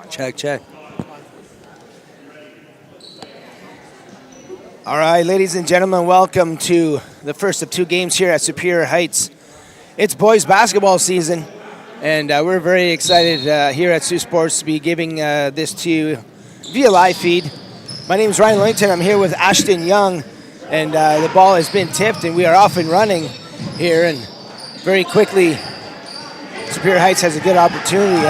Check, check. All right, ladies and gentlemen, welcome to the first of 2 games here at Superior Heights. It's boys basketball season, and we're very excited here at Saultsports to be giving this to you via live feed. My name is Ryan Langton. I'm here with Ashton Young, and the ball has been tipped, and we are off and running here. And very quickly, Superior Heights has a good opportunity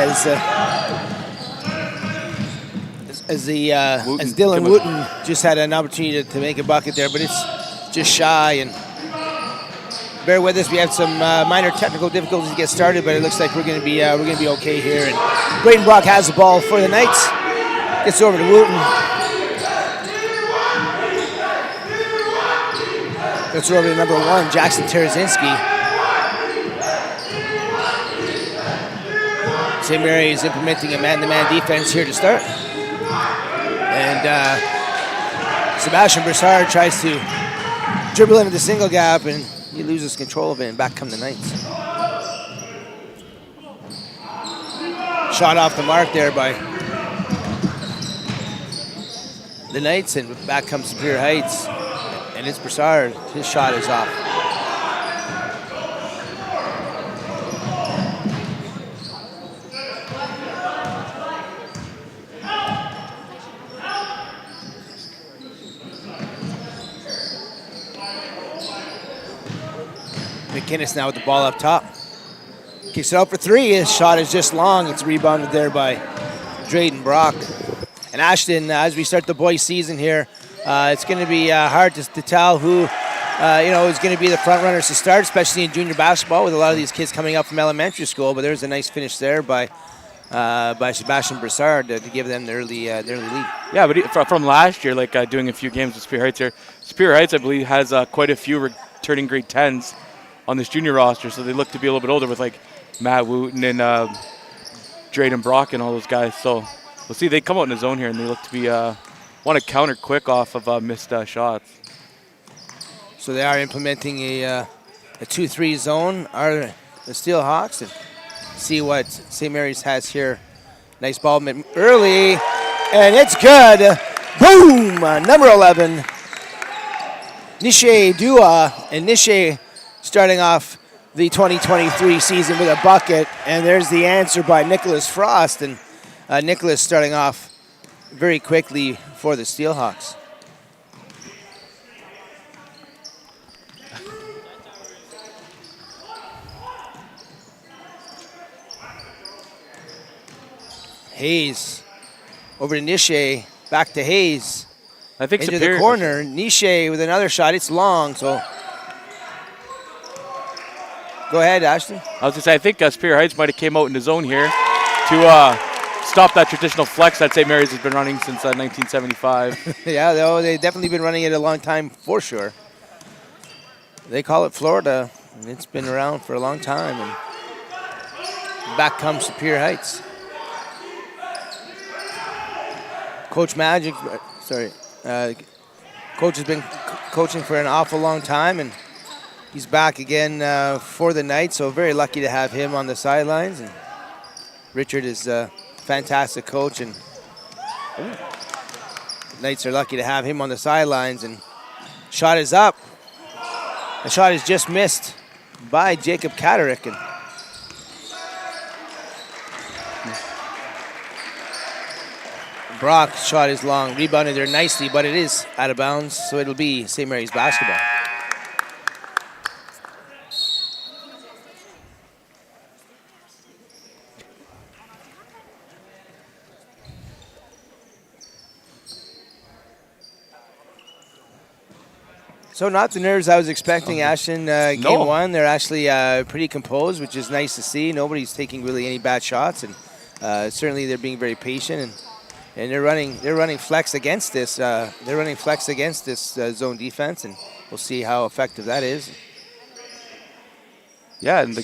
as Dylan Wooten just had an opportunity to make a bucket there, but it's just shy. And bear with us, we have some minor technical difficulties to get started, but it looks like we're going to be okay here. And Braden Brock has the ball for the Knights. Gets over to Wooten. Gets over to number 1, Jackson Tarazinski. St. Mary is implementing a man-to-man defense here to start. And Sebastian Broussard tries to dribble into the single gap, and he loses control of it, and back come the Knights. Shot off the mark there by the Knights, and back comes Superior Heights. And it's Broussard. His shot is off. McInnes now with the ball up top. Kicks it out for 3. His shot is just long. It's rebounded there by Drayden Brock. And Ashton, as we start the boys' season here, it's going to be hard to tell who is going to be the front runners to start, especially in junior basketball with a lot of these kids coming up from elementary school. But there's a nice finish there by Sebastian Broussard to give them the early lead. Yeah, but from last year, doing a few games with Superior Heights here, Superior Heights, I believe, has quite a few returning grade 10s on this junior roster, so they look to be a little bit older with Matt Wooten and Drayden Brock and all those guys. So we'll see. They come out in the zone here, and they look to be want to counter quick off of missed shots. So they are implementing a 2-3 zone, are the Steelhawks, and see what St. Mary's has here. Nice ball early, and it's good. Boom! Number 11, Nishay Dua, and Nishay starting off the 2023 season with a bucket, and there's the answer by Nicholas Frost, and Nicholas starting off very quickly for the Steelhawks. Hayes over to Nishay, back to Hayes. I think into the corner. Nishay with another shot. It's long, so go ahead, Ashton. I was going to say, I think Superior Heights might have came out in the zone here to stop that traditional flex that St. Mary's has been running since 1975. Yeah, they've definitely been running it a long time for sure. They call it Florida, and it's been around for a long time. And back comes Superior Heights. Coach has been coaching for an awful long time, and he's back again for the Knights, so very lucky to have him on the sidelines. And Richard is a fantastic coach, and Knights are lucky to have him on the sidelines. And shot is up. The shot is just missed by Jacob Catterick. And Brock's shot is long, rebounded there nicely, but it is out of bounds, so it'll be St. Mary's basketball. So not the nerves I was expecting, Ashton. Game 1, they're actually pretty composed, which is nice to see. Nobody's taking really any bad shots, and certainly they're being very patient, and they're running flex against this. Zone defense, and we'll see how effective that is. Yeah, and the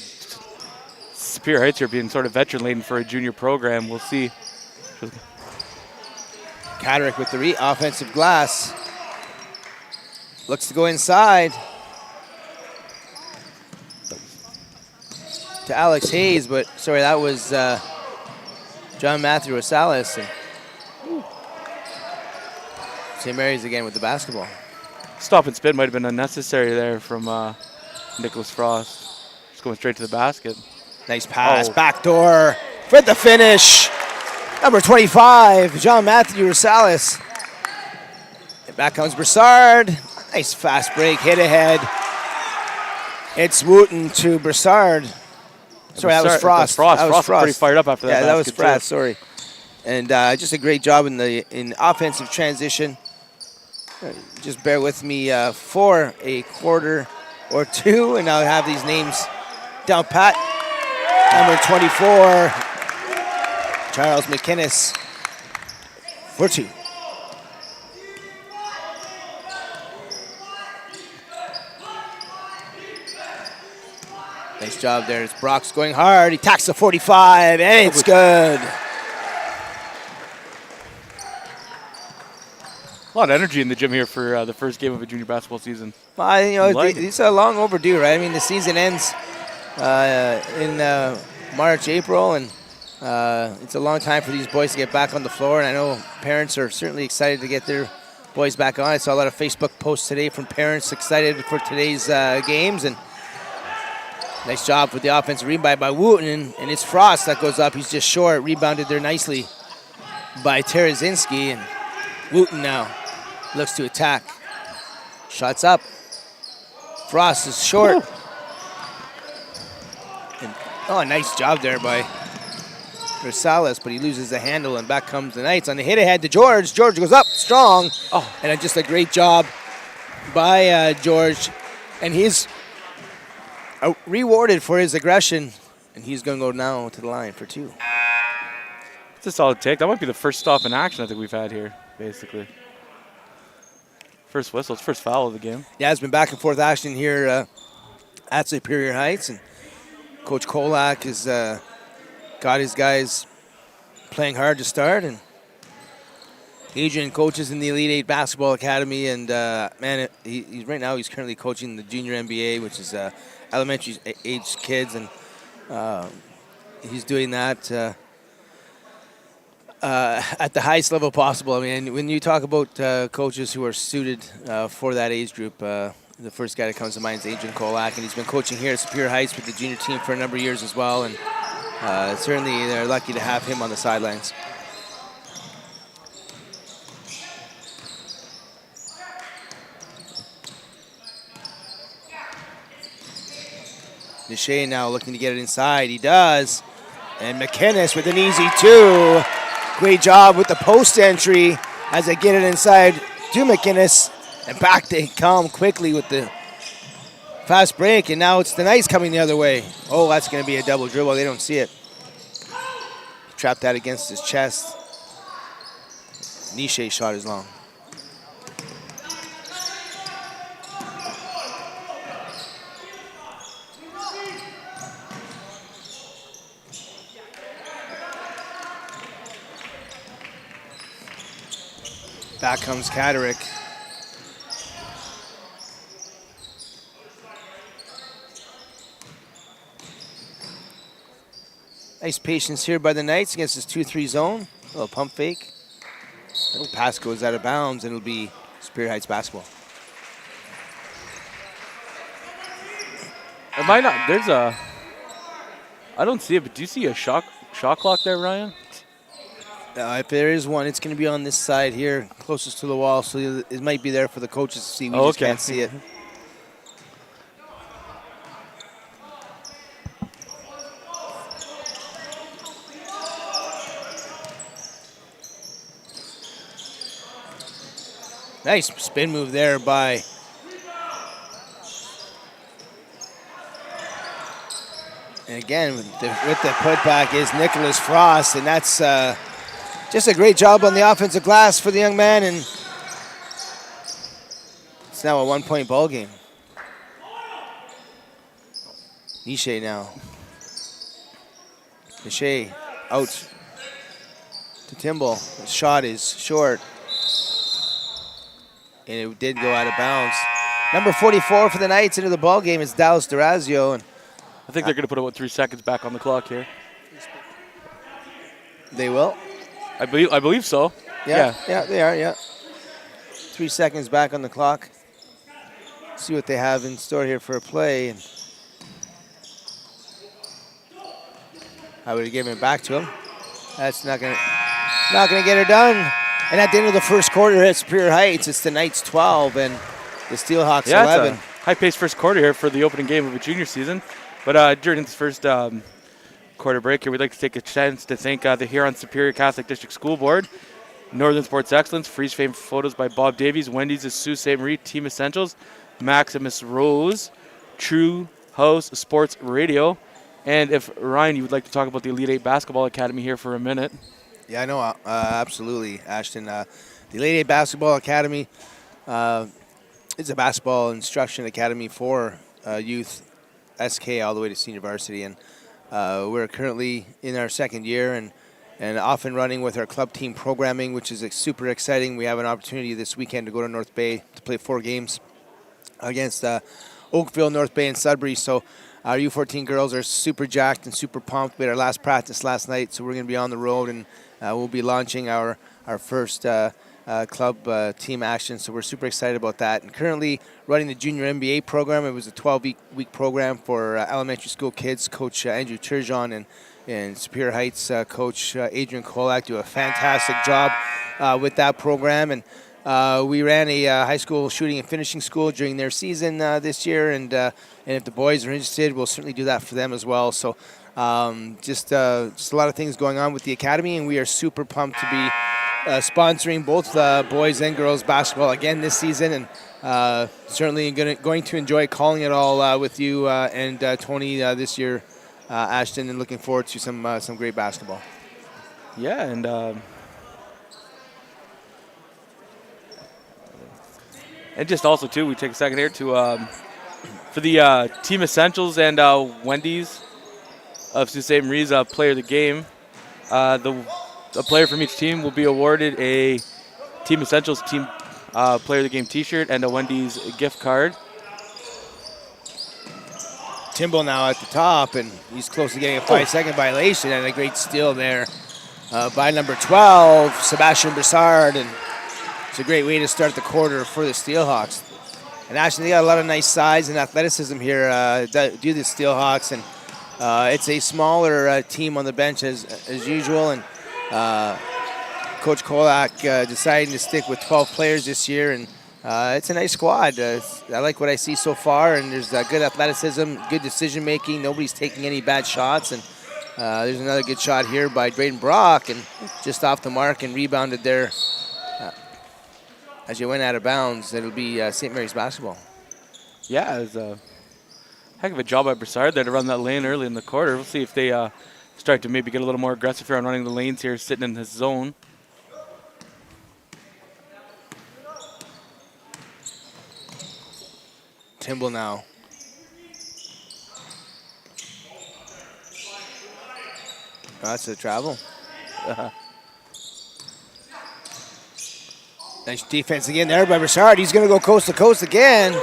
Superior Heights are being sort of veteran laden for a junior program. We'll see. Catterick with the offensive glass. Looks to go inside to Alex Hayes, but sorry, that was John Matthew Rosales. And St. Mary's again with the basketball. Stop and spin might have been unnecessary there from Nicholas Frost. Just going straight to the basket. Nice pass, backdoor for the finish. Number 25, John Matthew Rosales. And back comes Broussard. Nice fast break, hit ahead. It's Wooten to Broussard. Sorry, that was Frost. Frost was pretty fired up after that. Yeah, that was Frost, sorry. And just a great job in offensive transition. Just bear with me for a quarter or two, and I'll have these names down pat. Number 24, Charles McInnes for 2. Nice job there. It's Brock's going hard. He tacks the 45, and it's good. A lot of energy in the gym here for the first game of a junior basketball season. Well, these are long overdue, right? I mean, the season ends in March, April, and it's a long time for these boys to get back on the floor. And I know parents are certainly excited to get their boys back on. I saw a lot of Facebook posts today from parents excited for today's games. And nice job with the offensive rebound by Wooten, and it's Frost that goes up. He's just short. Rebounded there nicely by Terazinski, and Wooten now looks to attack. Shots up. Frost is short. And, nice job there by Rosales, but he loses the handle, and back comes the Knights on the hit ahead to George. George goes up strong, and just a great job by George, and he's rewarded for his aggression, and he's going to go now to the line for 2. It's a solid take. That might be the first stop in action I think we've had here, basically. First whistle. It's first foul of the game. Yeah, it's been back and forth action here at Superior Heights, and Coach Kolak has got his guys playing hard to start, and Adrian coaches in the Elite 8 Basketball Academy, and he's right now he's currently coaching the Junior NBA, which is elementary age kids, and he's doing that at the highest level possible. I mean, when you talk about coaches who are suited for that age group, the first guy that comes to mind is Adrian Kolak, and he's been coaching here at Superior Heights with the junior team for a number of years as well, and certainly they're lucky to have him on the sidelines. Deshay now looking to get it inside. He does. And McInnes with an easy 2. Great job with the post entry as they get it inside to McInnes. And back they come quickly with the fast break. And now it's the Knights coming the other way. Oh, that's going to be a double dribble. They don't see it. Trapped that against his chest. Niche shot is long. Back comes Kaderick. Nice patience here by the Knights against this 2-3 zone. A little pump fake. The pass goes out of bounds, and it'll be Superior Heights basketball. Am I not? There's a. I don't see it, but do you see a shot clock there, Ryan? If there is one, it's going to be on this side here, closest to the wall, so it might be there for the coaches to see. We just can't see it. Nice spin move there by and again with the putback is Nicholas Frost, and that's just a great job on the offensive glass for the young man, and it's now a 1-point ball game. Niche now. Niche out to Timble. The shot is short. And it did go out of bounds. Number 44 for the Knights into the ball game is Dallas Durazio. And I think they're going to put about 3 seconds back on the clock here. They will? I believe so. Yeah, they are, yeah. 3 seconds back on the clock. See what they have in store here for a play. And I would have given it back to him. That's not gonna get her done. And at the end of the first quarter at Superior Heights, it's the Knights 12 and the Steelhawks 11. It's a high-paced first quarter here for the opening game of a junior season. But during this first quarter break here, we'd like to take a chance to thank the Huron Superior Catholic District School Board, Northern Sports Excellence, Freeze Frame Photos by Bob Davies, Wendy's, Sault Ste. Marie, Team Essentials, Maximus Rose, True House Sports Radio. And if, Ryan, you would like to talk about the Elite 8 Basketball Academy here for a minute. Yeah, I know, absolutely, Ashton. The Elite 8 Basketball Academy is a basketball instruction academy for youth, SK, all the way to senior varsity. And we're currently in our second year and off and running with our club team programming, which is super exciting. We have an opportunity this weekend to go to North Bay to play 4 games against Oakville, North Bay, and Sudbury. So our U14 girls are super jacked and super pumped. We had our last practice last night, so we're going to be on the road, and we'll be launching our first club team action. So we're super excited about that. And currently running the junior MBA program. It was a 12-week program for elementary school kids. Coach Andrew Turgeon and Superior Heights coach Adrian Kolak do a fantastic job with that program. And we ran a high school shooting and finishing school during their season this year, and if the boys are interested, we'll certainly do that for them as well. So just a lot of things going on with the academy, and we are super pumped to be sponsoring both boys and girls basketball again this season, and certainly going to enjoy calling it all with you and Tony this year, Ashton, and looking forward to some great basketball. Yeah, and just also, too, we take a second here to for the Team Essentials and Wendy's of Sault Ste. Marie's Player of the Game. The player from each team will be awarded a Team Essentials Team Player of the Game T-shirt and a Wendy's gift card. Timble now at the top, and he's close to getting a 5-second violation, and a great steal there by number 12, Sebastian Broussard, and it's a great way to start the quarter for the Steelhawks. And actually, they got a lot of nice size and athleticism here, do the Steelhawks, and it's a smaller team on the bench as usual, and Coach Kolak deciding to stick with 12 players this year, and it's a nice squad. I like what I see so far, and there's good athleticism, good decision-making. Nobody's taking any bad shots, and there's another good shot here by Drayden Brock, and just off the mark and rebounded there. As you went out of bounds, it'll be St. Mary's basketball. Yeah, it was a heck of a job by Broussard there to run that lane early in the quarter. We'll see if they start to maybe get a little more aggressive here on running the lanes here, sitting in his zone. Timble now. Oh, that's a travel. Nice defense again there by Broussard. He's going to go coast to coast again.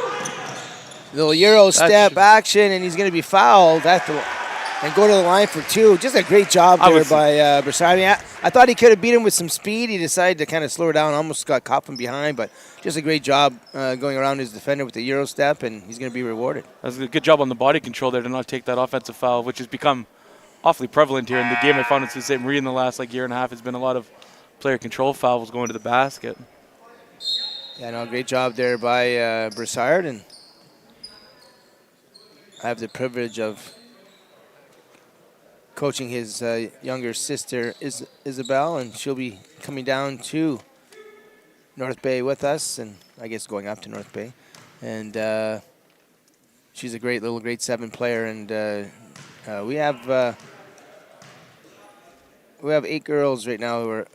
Little Euro step action, and he's going to be fouled and go to the line for 2. Just a great job there by Broussard. I mean, I thought he could have beat him with some speed. He decided to kind of slow her down, almost got caught from behind, but just a great job going around his defender with the Euro step, and he's going to be rewarded. That was a good job on the body control there to not take that offensive foul, which has become awfully prevalent here in the game. I found in Sault Ste. Marie in the last year and a half has been a lot of player control fouls going to the basket. Yeah, no, great job there by Broussard, and I have the privilege of coaching his younger sister, Isabel, and she'll be coming down to North Bay with us, and I guess going up to North Bay. And she's a great little grade 7 player, and we have 8 girls right now who are,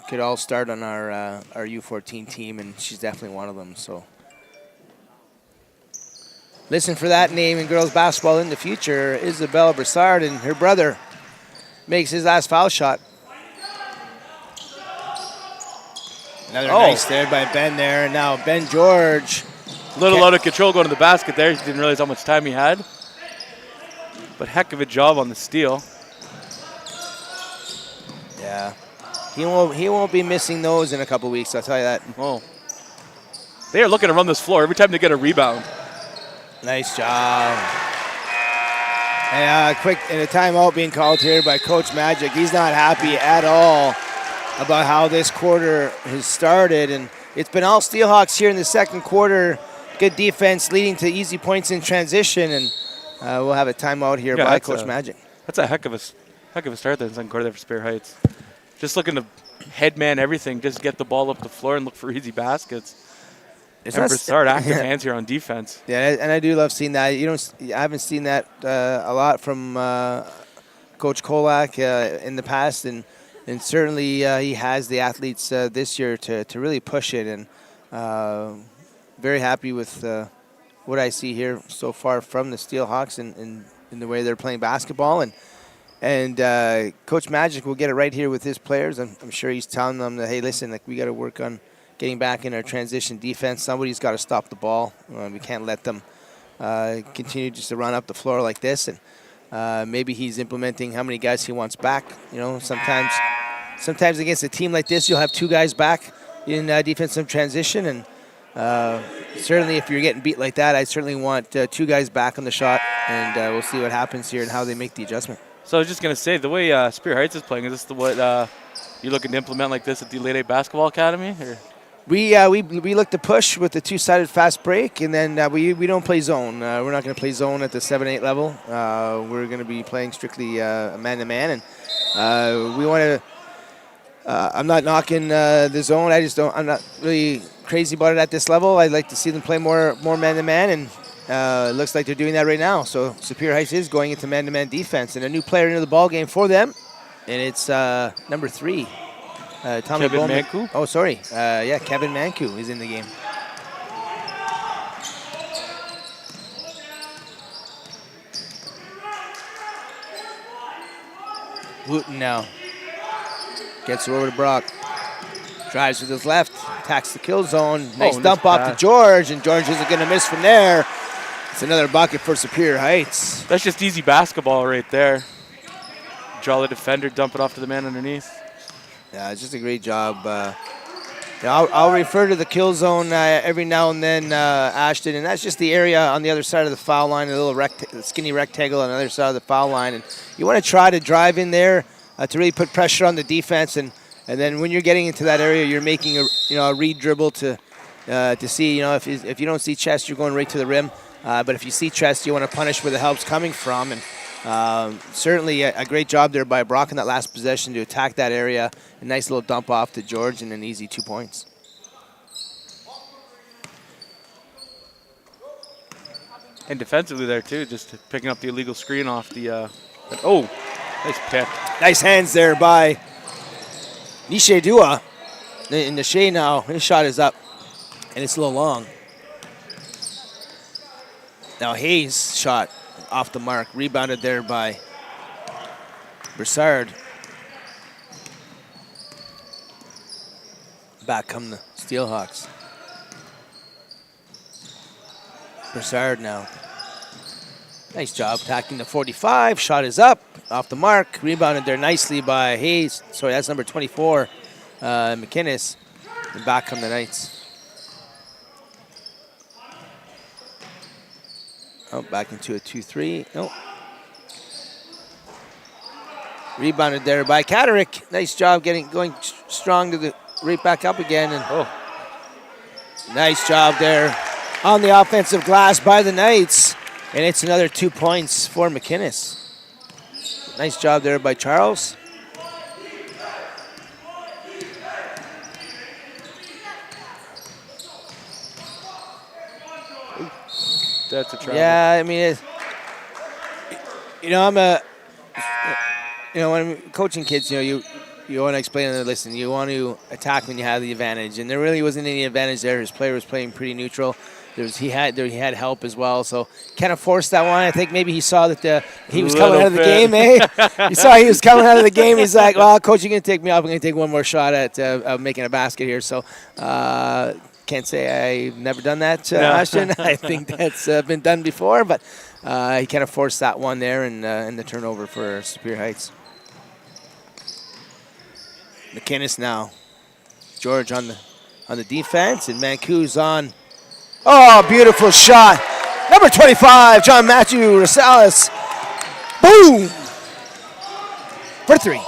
could all start on our U14 team, and she's definitely one of them. So listen for that name in girls basketball in the future. Isabella Broussard, and her brother makes his last foul shot. Another nice there by Ben there, and now Ben George. A little out of control going to the basket there. He didn't realize how much time he had. But heck of a job on the steal. Yeah, Yeah. He won't be missing those in a couple weeks, I'll tell you that. Oh. They are looking to run this floor every time they get a rebound. Nice job. And a timeout being called here by Coach Magic. He's not happy at all about how this quarter has started, and it's been all Steelhawks here in the second quarter. Good defense leading to easy points in transition, and we'll have a timeout here by Coach Magic. That's a heck of a start there in the second quarter there for Spear Heights. Just looking to headman everything, just get the ball up the floor and look for easy baskets. Start active hands here on defense. Yeah, and I do love seeing that. I haven't seen that a lot from Coach Kolak in the past, and certainly he has the athletes this year to really push it. And very happy with what I see here so far from the Steelhawks and in the way they're playing basketball. And Coach Magic will get it right here with his players. I'm sure he's telling them that, hey, listen, like, we got to work on getting back in our transition defense. Somebody's got to stop the ball. We can't let them continue just to run up the floor like this. And maybe he's implementing how many guys he wants back. Sometimes against a team like this, you'll have 2 guys back in defensive transition. And certainly if you're getting beat like that, I certainly want 2 guys back on the shot. And we'll see what happens here and how they make the adjustment. So I was just going to say, the way Spear Heights is playing, is this what you're looking to implement like this at the Late 8 Basketball Academy? Or? We look to push with the 2-sided fast break, and then we don't play zone. We're not going to play zone at the 7-8 level. We're going to be playing strictly man-to-man, and we want to. I'm not knocking the zone. I'm not really crazy about it at this level. I'd like to see them play more man-to-man, and it looks like they're doing that right now. So Superior Heights is going into man-to-man defense, and a new player into the ball game for them, and it's number 3. Tommy Kevin Bowman. Manku? Oh, sorry. Kevin Manku is in the game. Wooten now. Gets it over to Brock. Drives with his left. Attacks the kill zone. Nice dump off to George, and George isn't going to miss from there. It's another bucket for Superior Heights. That's just easy basketball right there. Draw the defender, dump it off to the man underneath. Yeah, it's just a great job. I'll refer to the kill zone every now and then, Ashton, and that's just the area on the other side of the foul line, a little skinny rectangle on the other side of the foul line. And you want to try to drive in there to really put pressure on the defense, and then when you're getting into that area, you're making a read dribble to see, if you don't see chest, you're going right to the rim. But if you see chest, you want to punish where the help's coming from. And certainly a great job there by Brock in that last possession to attack that area. A nice little dump off to George and an easy 2 points. And defensively there too, just picking up the illegal screen off the. Nice pick. Nice hands there by Nishe Dua. In the shade now, his shot is up, and it's a little long. Now Hayes' shot off the mark, rebounded there by Broussard. Back come the Steelhawks. Broussard now. Nice job attacking the 45. Shot is up, off the mark. Rebounded there nicely by Hayes. Sorry, that's number 24, McInnes. And back come the Knights. Oh, back into a 2-3. No. Rebounded there by Catterick. Nice job going strong to the right back up again. And nice job there on the offensive glass by the Knights. And it's another 2 points for McInnes. Nice job there by Charles. That's a travel. Yeah, I mean, when I'm coaching kids, you want to explain to them, listen, you want to attack when you have the advantage, and there really wasn't any advantage there. His player was playing pretty neutral. He had help as well, so kind of forced that one. I think maybe he saw that he was coming out of the game, eh? He saw he was coming out of the game. He's like, well, coach, you're going to take me off. I'm going to take one more shot at making a basket here. So can't say I've never done that, Ashton. I think that's been done before, but he kind of forced that one there and the turnover for Superior Heights. McInnes now. George on the defense, and Mancu's on. Oh, beautiful shot. Number 25, John Matthew Rosales. Boom! For 3.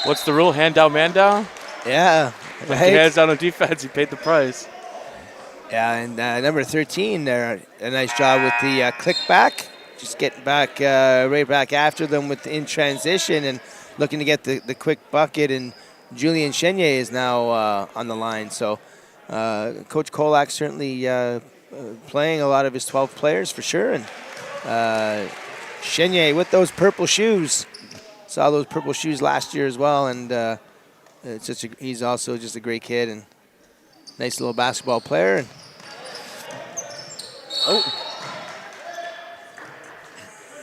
What's the rule? Hand down, man down? Yeah. Put your hands down on defense, you paid the price. Yeah, and number 13 there, a nice job with the click back. Just getting back, right back after them in transition and looking to get the quick bucket. And Julian Chenier is now on the line. So Coach Kolak certainly playing a lot of his 12 players for sure. And Chenier with those purple shoes. Saw those purple shoes last year as well. And he's also just a great kid and nice little basketball player. And,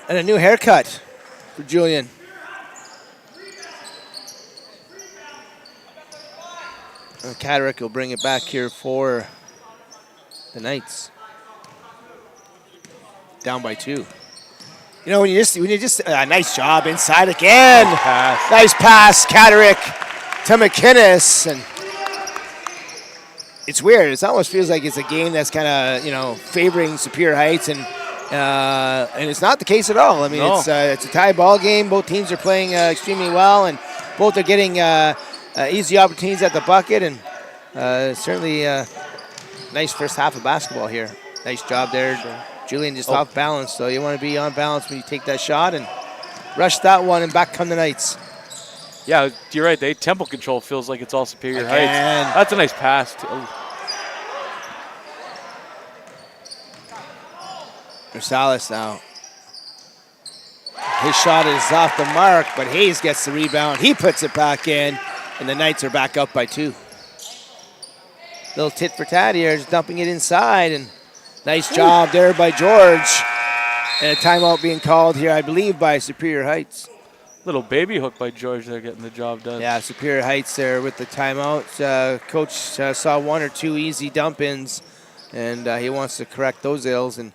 and a new haircut for Julian. Caderick will bring it back here for the Knights. Down by 2. You know, when you just nice job inside again. Nice pass, Caderick to McInnes, and it's weird. It almost feels like it's a game that's kind of favoring Superior Heights, and it's not the case at all. I mean, it's a tie ball game. Both teams are playing extremely well, and both are getting easy opportunities at the bucket, and certainly nice first half of basketball here. Nice job there. Julian just off balance, so you want to be on balance when you take that shot and rush that one, and back come the Knights. Yeah, you're right. The tempo control feels like it's all Superior Heights. That's a nice pass. Rosales now. His shot is off the mark, but Hayes gets the rebound. He puts it back in, and the Knights are back up by 2. Little tit for tat here, just dumping it inside, and nice job there by George. And a timeout being called here, I believe, by Superior Heights. Little baby hook by George there, getting the job done. Yeah, Superior Heights there with the timeout. Coach saw 1 or 2 easy dump-ins, and he wants to correct those ills. And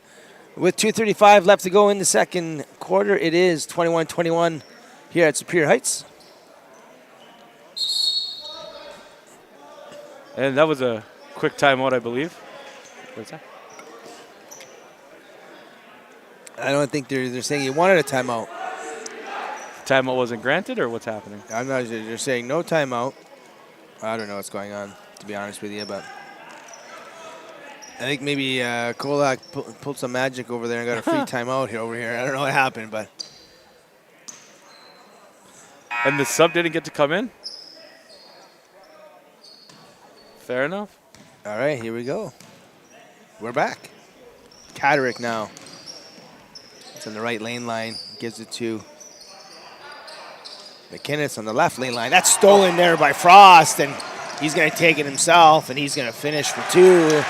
with 2:35 left to go in the second quarter, it is 21-21 here at Superior Heights. And that was a quick timeout, I believe. What's that? I don't think they're saying he wanted a timeout. Timeout wasn't granted, or what's happening? I'm not. They're saying no timeout. I don't know what's going on, to be honest with you, but I think maybe Kolak pulled some magic over there and got a free timeout over here. I don't know what happened, but. And the sub didn't get to come in? Fair enough. All right, here we go. We're back. Caderick now. It's on the right lane line. Gives it to McInnes on the left lane line. That's stolen there by Frost, and he's going to take it himself, and he's going to finish for 2.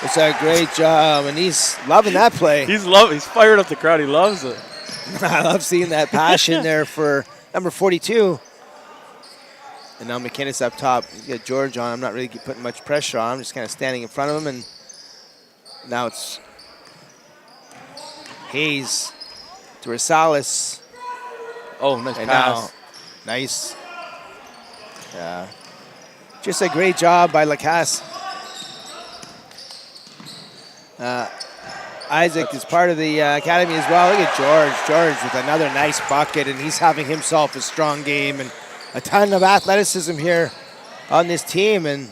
It's a great job, and he's loving that play. He's fired up the crowd. He loves it. I love seeing that passion there for number 42. And now McInnes up top. He's got George on. I'm not really putting much pressure on him. I'm just kind of standing in front of him, and now it's Hayes to Rosales. Oh, nice and pass. Now, nice. Yeah. Just a great job by Lacasse. Isaac is part of the academy as well. Look at George. George with another nice bucket, and he's having himself a strong game, and a ton of athleticism here on this team, and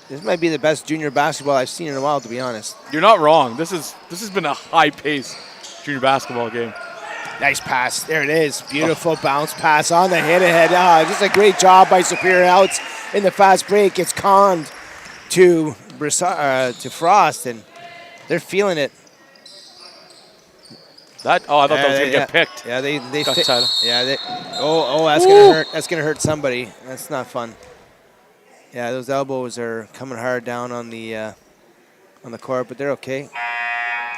this might be the best junior basketball I've seen in a while, to be honest. You're not wrong. This has been a high-paced junior basketball game. Nice pass. There it is. Beautiful bounce pass on the hit ahead. Just a great job by Superior Heights in the fast break. It's conned to Frost, and they're feeling it. I thought that was gonna get picked. Yeah, they tight. Yeah, that's gonna hurt. That's gonna hurt somebody. That's not fun. Yeah, those elbows are coming hard down on the court, but they're okay.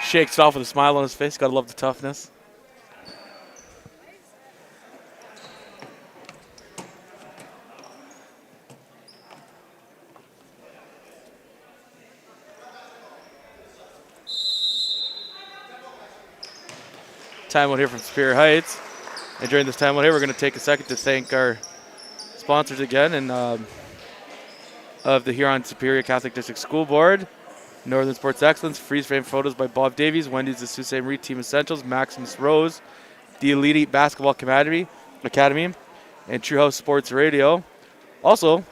Shakes it off with a smile on his face. Gotta love the toughness. Timeout here from Superior Heights. And during this timeout here, we're going to take a second to thank our sponsors again, and of the Huron Superior Catholic District School Board, Northern Sports Excellence, freeze frame photos by Bob Davies, Wendy's the Sault Ste. Marie Team Essentials, Maximus Rose, the Elite Basketball Academy, and True House Sports Radio. Also,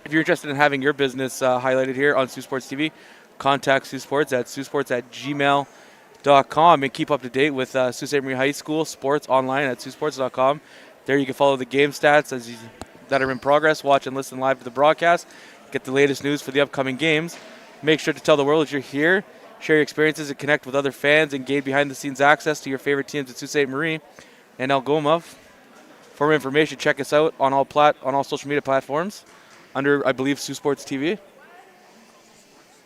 if you're interested in having your business highlighted here on Sault Sports TV, contact Sault Sports at saultsports@gmail.com and keep up to date with Sault Ste. Marie High School sports online at saultsports.com. There you can follow the game stats that are in progress, watch and listen live to the broadcast, get the latest news for the upcoming games. Make sure to tell the world that you're here, share your experiences, and connect with other fans, and gain behind-the-scenes access to your favorite teams at Sault Ste. Marie and Algoma. For more information, check us out on all social media platforms under, I believe, Sault Sports TV.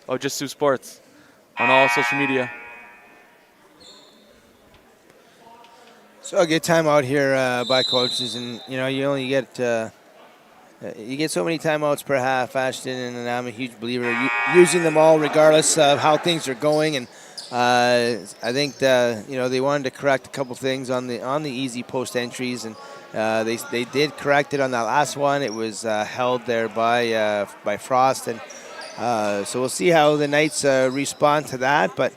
Oh, just Sault Sports on all social media. So a good time out here by coaches, and you only get you get so many timeouts per half, Ashton, and I'm a huge believer using them all regardless of how things are going. And I think they wanted to correct a couple things on the easy post entries, and they did correct it on that last one. It was held there by Frost, and so we'll see how the Knights respond to that. But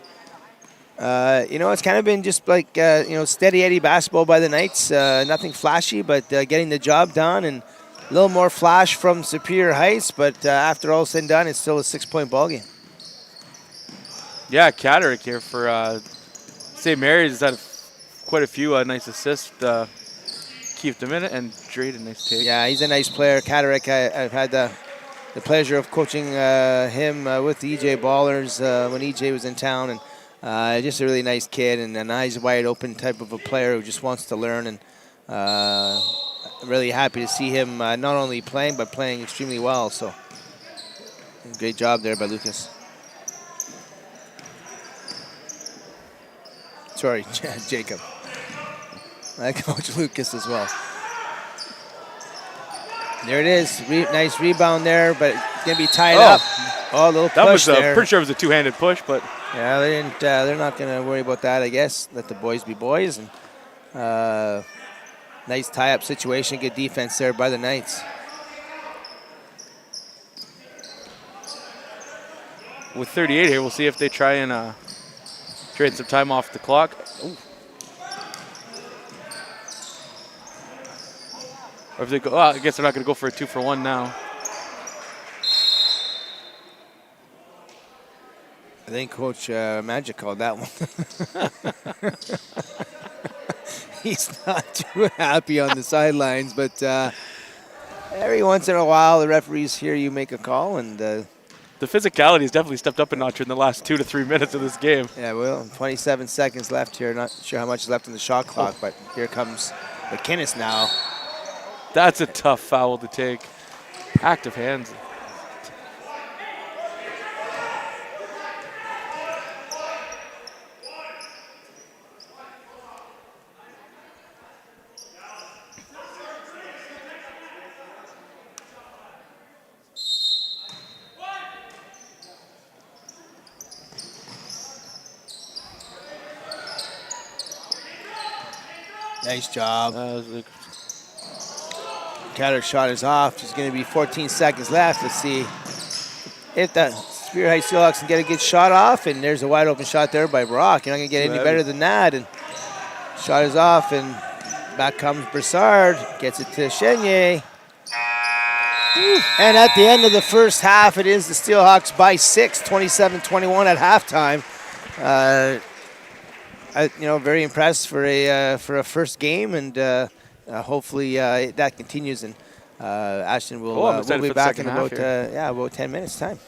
it's kind of been just like steady Eddie basketball by the Knights. Nothing flashy, but getting the job done, and a little more flash from Superior Heights. But after all said and done, it's still a 6-point ball game. Yeah, Catterick here for St. Mary's has had quite a few nice assists. Keith them in it, and Drake a nice take. Yeah, he's a nice player. Catterick, I've had the pleasure of coaching him with the EJ Ballers when EJ was in town, and just a really nice kid and an eyes wide open type of a player who just wants to learn, and I'm really happy to see him not only playing but playing extremely well. So great job there by Lucas. Sorry, Jacob. I coach Lucas as well. There it is. Nice rebound there, but it's going to be tied up. Oh, a little push there. Pretty sure it was a two-handed push, but yeah, they didn't. They're not going to worry about that, I guess. Let the boys be boys. And nice tie-up situation. Good defense there by the Knights. With 38 here, we'll see if they try and trade some time off the clock. Ooh. Or if they go, I guess they're not going to go for a 2-for-1 now. I think Coach Magic called that one. He's not too happy on the sidelines, but every once in a while, the referees hear you make a call, and the physicality has definitely stepped up a notch in the last 2 to 3 minutes of this game. Yeah, well, 27 seconds left here. Not sure how much is left in the shot clock, but here comes McInnes now. That's a tough foul to take. Active hands. Nice job. Catterick's shot is off. There's going to be 14 seconds left. Let's see if the Superior Heights Steelhawks can get a good shot off. And there's a wide open shot there by Brock. You're not going to get any better than that. And shot is off, and back comes Broussard. Gets it to Chenier. And at the end of the first half, it is the Steelhawks by 6, 27-21 at halftime. Very impressed for a first game, and hopefully that continues. And Ashton will we'll be back in about 10 minutes time.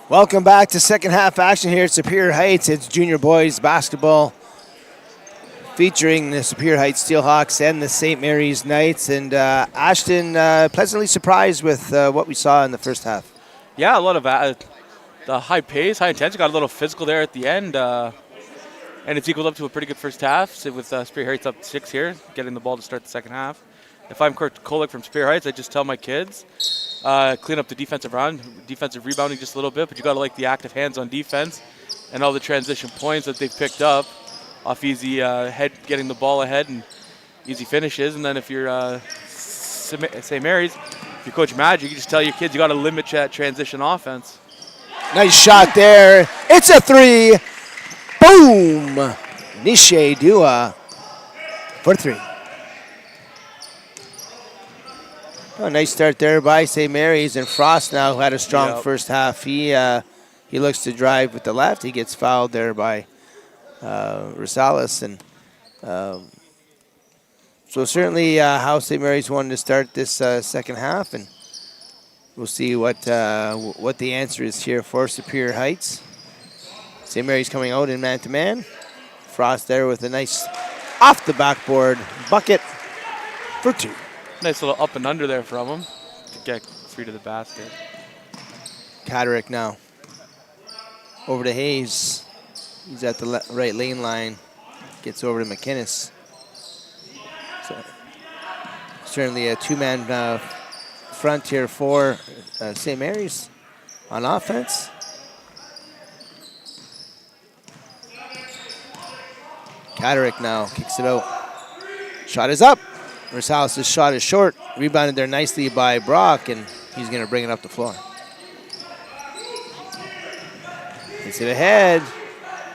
Welcome back to second half action here at Superior Heights. It's junior boys basketball featuring the Superior Heights Steelhawks and the St. Mary's Knights. And Ashton, pleasantly surprised with what we saw in the first half. Yeah, a lot of the high pace, high intensity, got a little physical there at the end. And it's equaled up to a pretty good first half. So with Superior Heights up 6 here, getting the ball to start the second half. If I'm Kurt Kolick from Superior Heights, I just tell my kids, clean up the defensive rebounding just a little bit, but you got to like the active hands on defense and all the transition points that they've picked up off easy head, getting the ball ahead and easy finishes. And then if you're St. Mary's, if you're Coach Magic, you just tell your kids you got to limit that transition offense. Nice shot there. It's a three. Boom. Nishe Dua for three. Oh, nice start there by St. Mary's, and Frost now, who had a strong first half. He looks to drive with the left. He gets fouled there by Rosales, and so certainly how St. Mary's wanted to start this second half, and we'll see what the answer is here for Superior Heights. St. Mary's coming out in man-to-man. Frost there with a nice off the backboard bucket for two. Nice little up and under there from him to get free to the basket. Catterick now over to Hayes. He's at the right lane line. Gets over to McInnes. So certainly a two-man front here for St. Mary's on offense. Catterick now kicks it out. Shot is up. Rosales' shot is short. Rebounded there nicely by Brock, and he's going to bring it up the floor. Gets it ahead.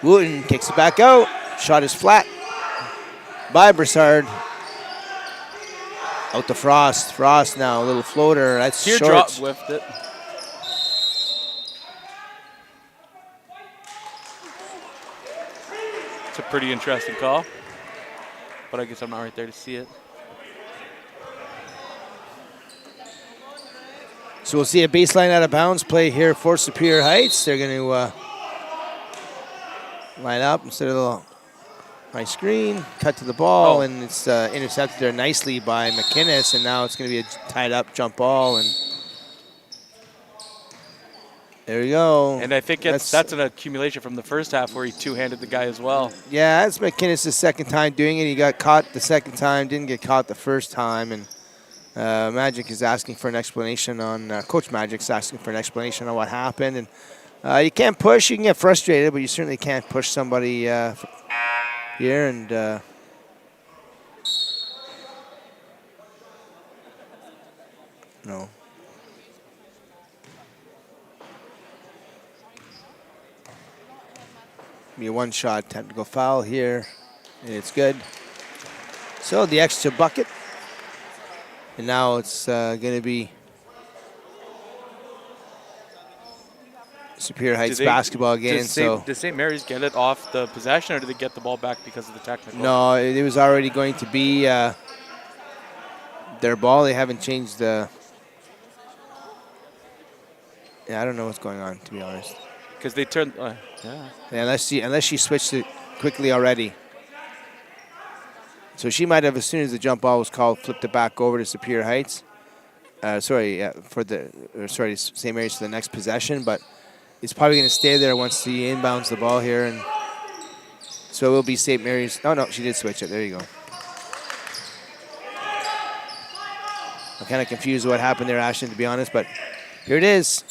Wooten kicks it back out. Shot is flat by Broussard. Out to Frost. Frost now, a little floater. That's short. Teardrop whiffed it. It's a pretty interesting call, but I guess I'm not right there to see it. So we'll see a baseline out of bounds play here for Superior Heights. They're going to line up instead of the high screen, cut to the ball, and it's intercepted there nicely by McInnes, and now it's going to be a tied up jump ball, and there we go. And I think that's an accumulation from the first half where he two-handed the guy as well. Yeah, that's McInnes' second time doing it. He got caught the second time, didn't get caught the first time, and Magic is asking for an explanation on, Coach Magic's asking for an explanation on what happened. And you can't push, you can get frustrated, but you certainly can't push somebody here. And no. Be a one-shot technical foul here, and it's good. So the extra bucket. And now it's going to be Superior Heights basketball again. Does St. Mary's get it off the possession, or do they get the ball back because of the technical? No, it was already going to be their ball. They haven't changed the. Yeah, I don't know what's going on, to be honest. Because they turned. Yeah, unless she switched it quickly already. So she might have, as soon as the jump ball was called, flipped it back over to Superior Heights. St. Mary's for the next possession, but it's probably going to stay there once he inbounds the ball here, and so it will be St. Mary's. Oh no, she did switch it. There you go. I'm kind of confused what happened there, Ashton, to be honest, but here it is.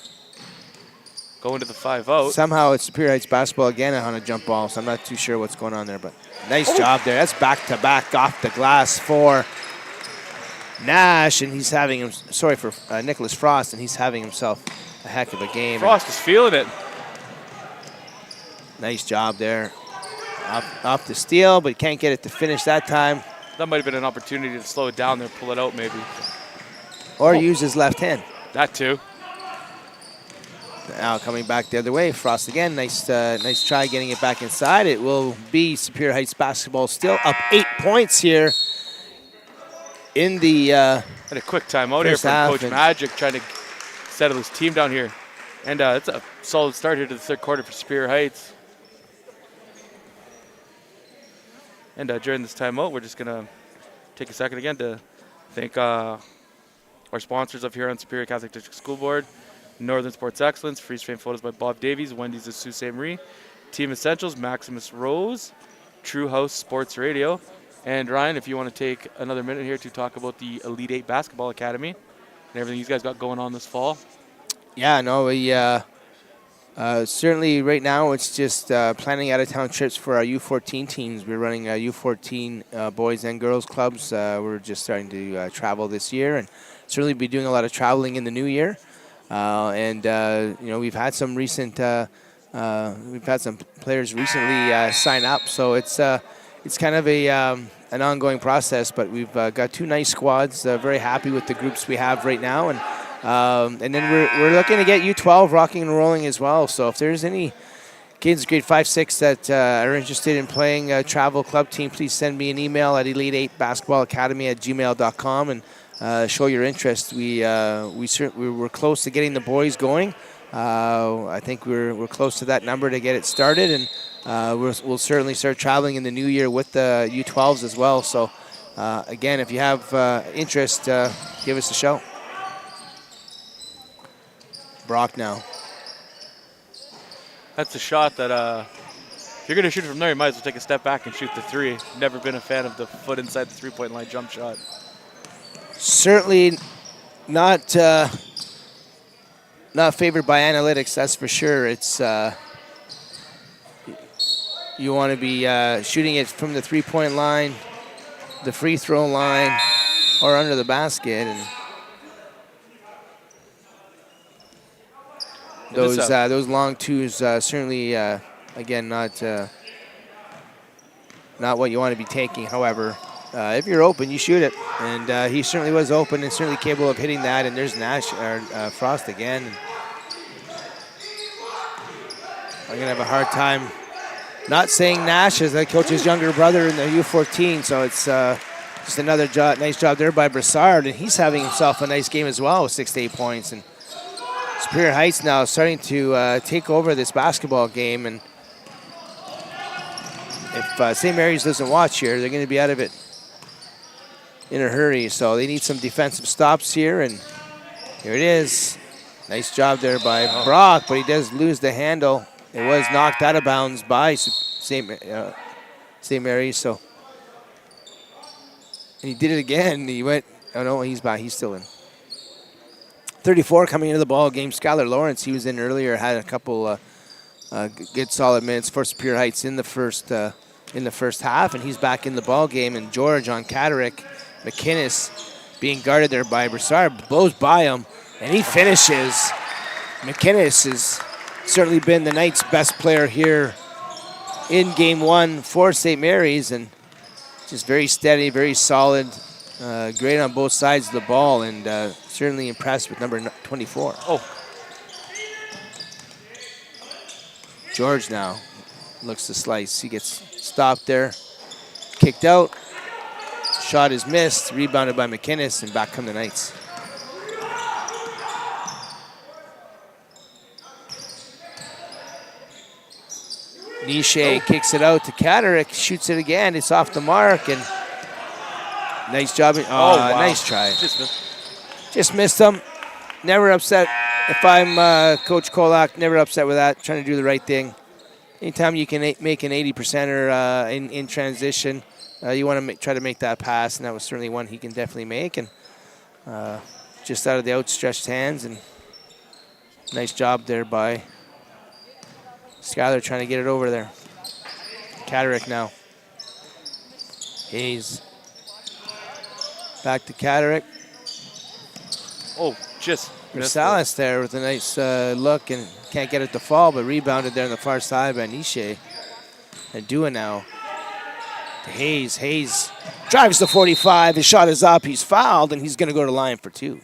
Going to the 5-0. Somehow it's Superior Heights basketball again on a jump ball, so I'm not too sure what's going on there, but nice job there. That's back-to-back off the glass for Nash, and he's having for Nicholas Frost, and he's having himself a heck of a game. Frost is feeling it. Nice job there. Off the steal, but can't get it to finish that time. That might have been an opportunity to slow it down there, pull it out maybe. Or use his left hand. That too. Now coming back the other way, Frost again. Nice try getting it back inside. It will be Superior Heights basketball still up 8 points here in the Had a quick timeout here from Coach Magic trying to settle his team down here. And it's a solid start here to the third quarter for Superior Heights. And during this timeout, we're just going to take a second again to thank our sponsors of here on Superior Catholic District School Board, Northern Sports Excellence, Freeze Frame Photos by Bob Davies, Wendy's of Sault Ste. Marie, Team Essentials, Maximus Rose, True House Sports Radio. And Ryan, if you want to take another minute here to talk about the Elite 8 Basketball Academy and everything you guys got going on this fall. Yeah, no, we certainly right now it's just planning out-of-town trips for our U14 teams. We're running U14 boys and girls clubs. We're just starting to travel this year, and certainly be doing a lot of traveling in the new year. We've had some recent players recently sign up, so it's kind of an ongoing process. But we've got 2 nice squads. Very happy with the groups we have right now, and then we're looking to get U12 rocking and rolling as well. So if there's any kids grade 5, 6 that are interested in playing a travel club team, please send me an email at elite8basketballacademy@gmail.com and show your interest. We were close to getting the boys going. I think we're close to that number to get it started, and we'll certainly start traveling in the new year with the U12s as well. So again, if you have interest, give us a shout. Brock now. That's a shot that if you're going to shoot it from there, you might as well take a step back and shoot the 3. Never been a fan of the foot inside the three-point line jump shot. Certainly not favored by analytics, that's for sure. It's you want to be shooting it from the three-point line, the free throw line, or under the basket, and those long twos certainly again not what you want to be taking. However, if you're open, you shoot it, and he certainly was open and certainly capable of hitting that. And there's Frost again. I'm gonna have a hard time not saying Nash is the coach's younger brother in the U14, so it's just another nice job there by Brassard, and he's having himself a nice game as well with 6 to 8 points. And Superior Heights now starting to take over this basketball game, and if St. Mary's doesn't watch here, they're going to be out of it in a hurry. So they need some defensive stops here, and here it is. Nice job there by Brock, but he does lose the handle. It was knocked out of bounds by St. Mary's. So, and he did it again. He went. Oh no, he's back. He's still in. 34 coming into the ball game. Skylar Lawrence, he was in earlier, had a couple good solid minutes for Superior Heights in the first half, and he's back in the ball game. And George on Catterick, McInnes being guarded there by Brassard, blows by him, and he finishes. McInnes has certainly been the night's best player here in game 1 for St. Mary's, and just very steady, very solid, great on both sides of the ball, and certainly impressed with number 24. Oh. George now looks to slice. He gets stopped there, kicked out. Shot is missed, rebounded by McInnes, and back come the Knights. Niche kicks it out to Catterick, shoots it again. It's off the mark, and nice job. Wow. Nice try. Just missed them. Never upset. If I'm Coach Kolak, never upset with that. Trying to do the right thing. Anytime you can make an 80%er in transition, you want to try to make that pass, and that was certainly one he can definitely make. And just out of the outstretched hands, and nice job there by Skyler trying to get it over there. Catterick now. Hayes. Back to Catterick. Oh, just Rosales there with a nice look, and can't get it to fall, but rebounded there on the far side by Niche. And Dua now to Hayes. Hayes drives the 45. His shot is up. He's fouled, and he's going to go to line for 2.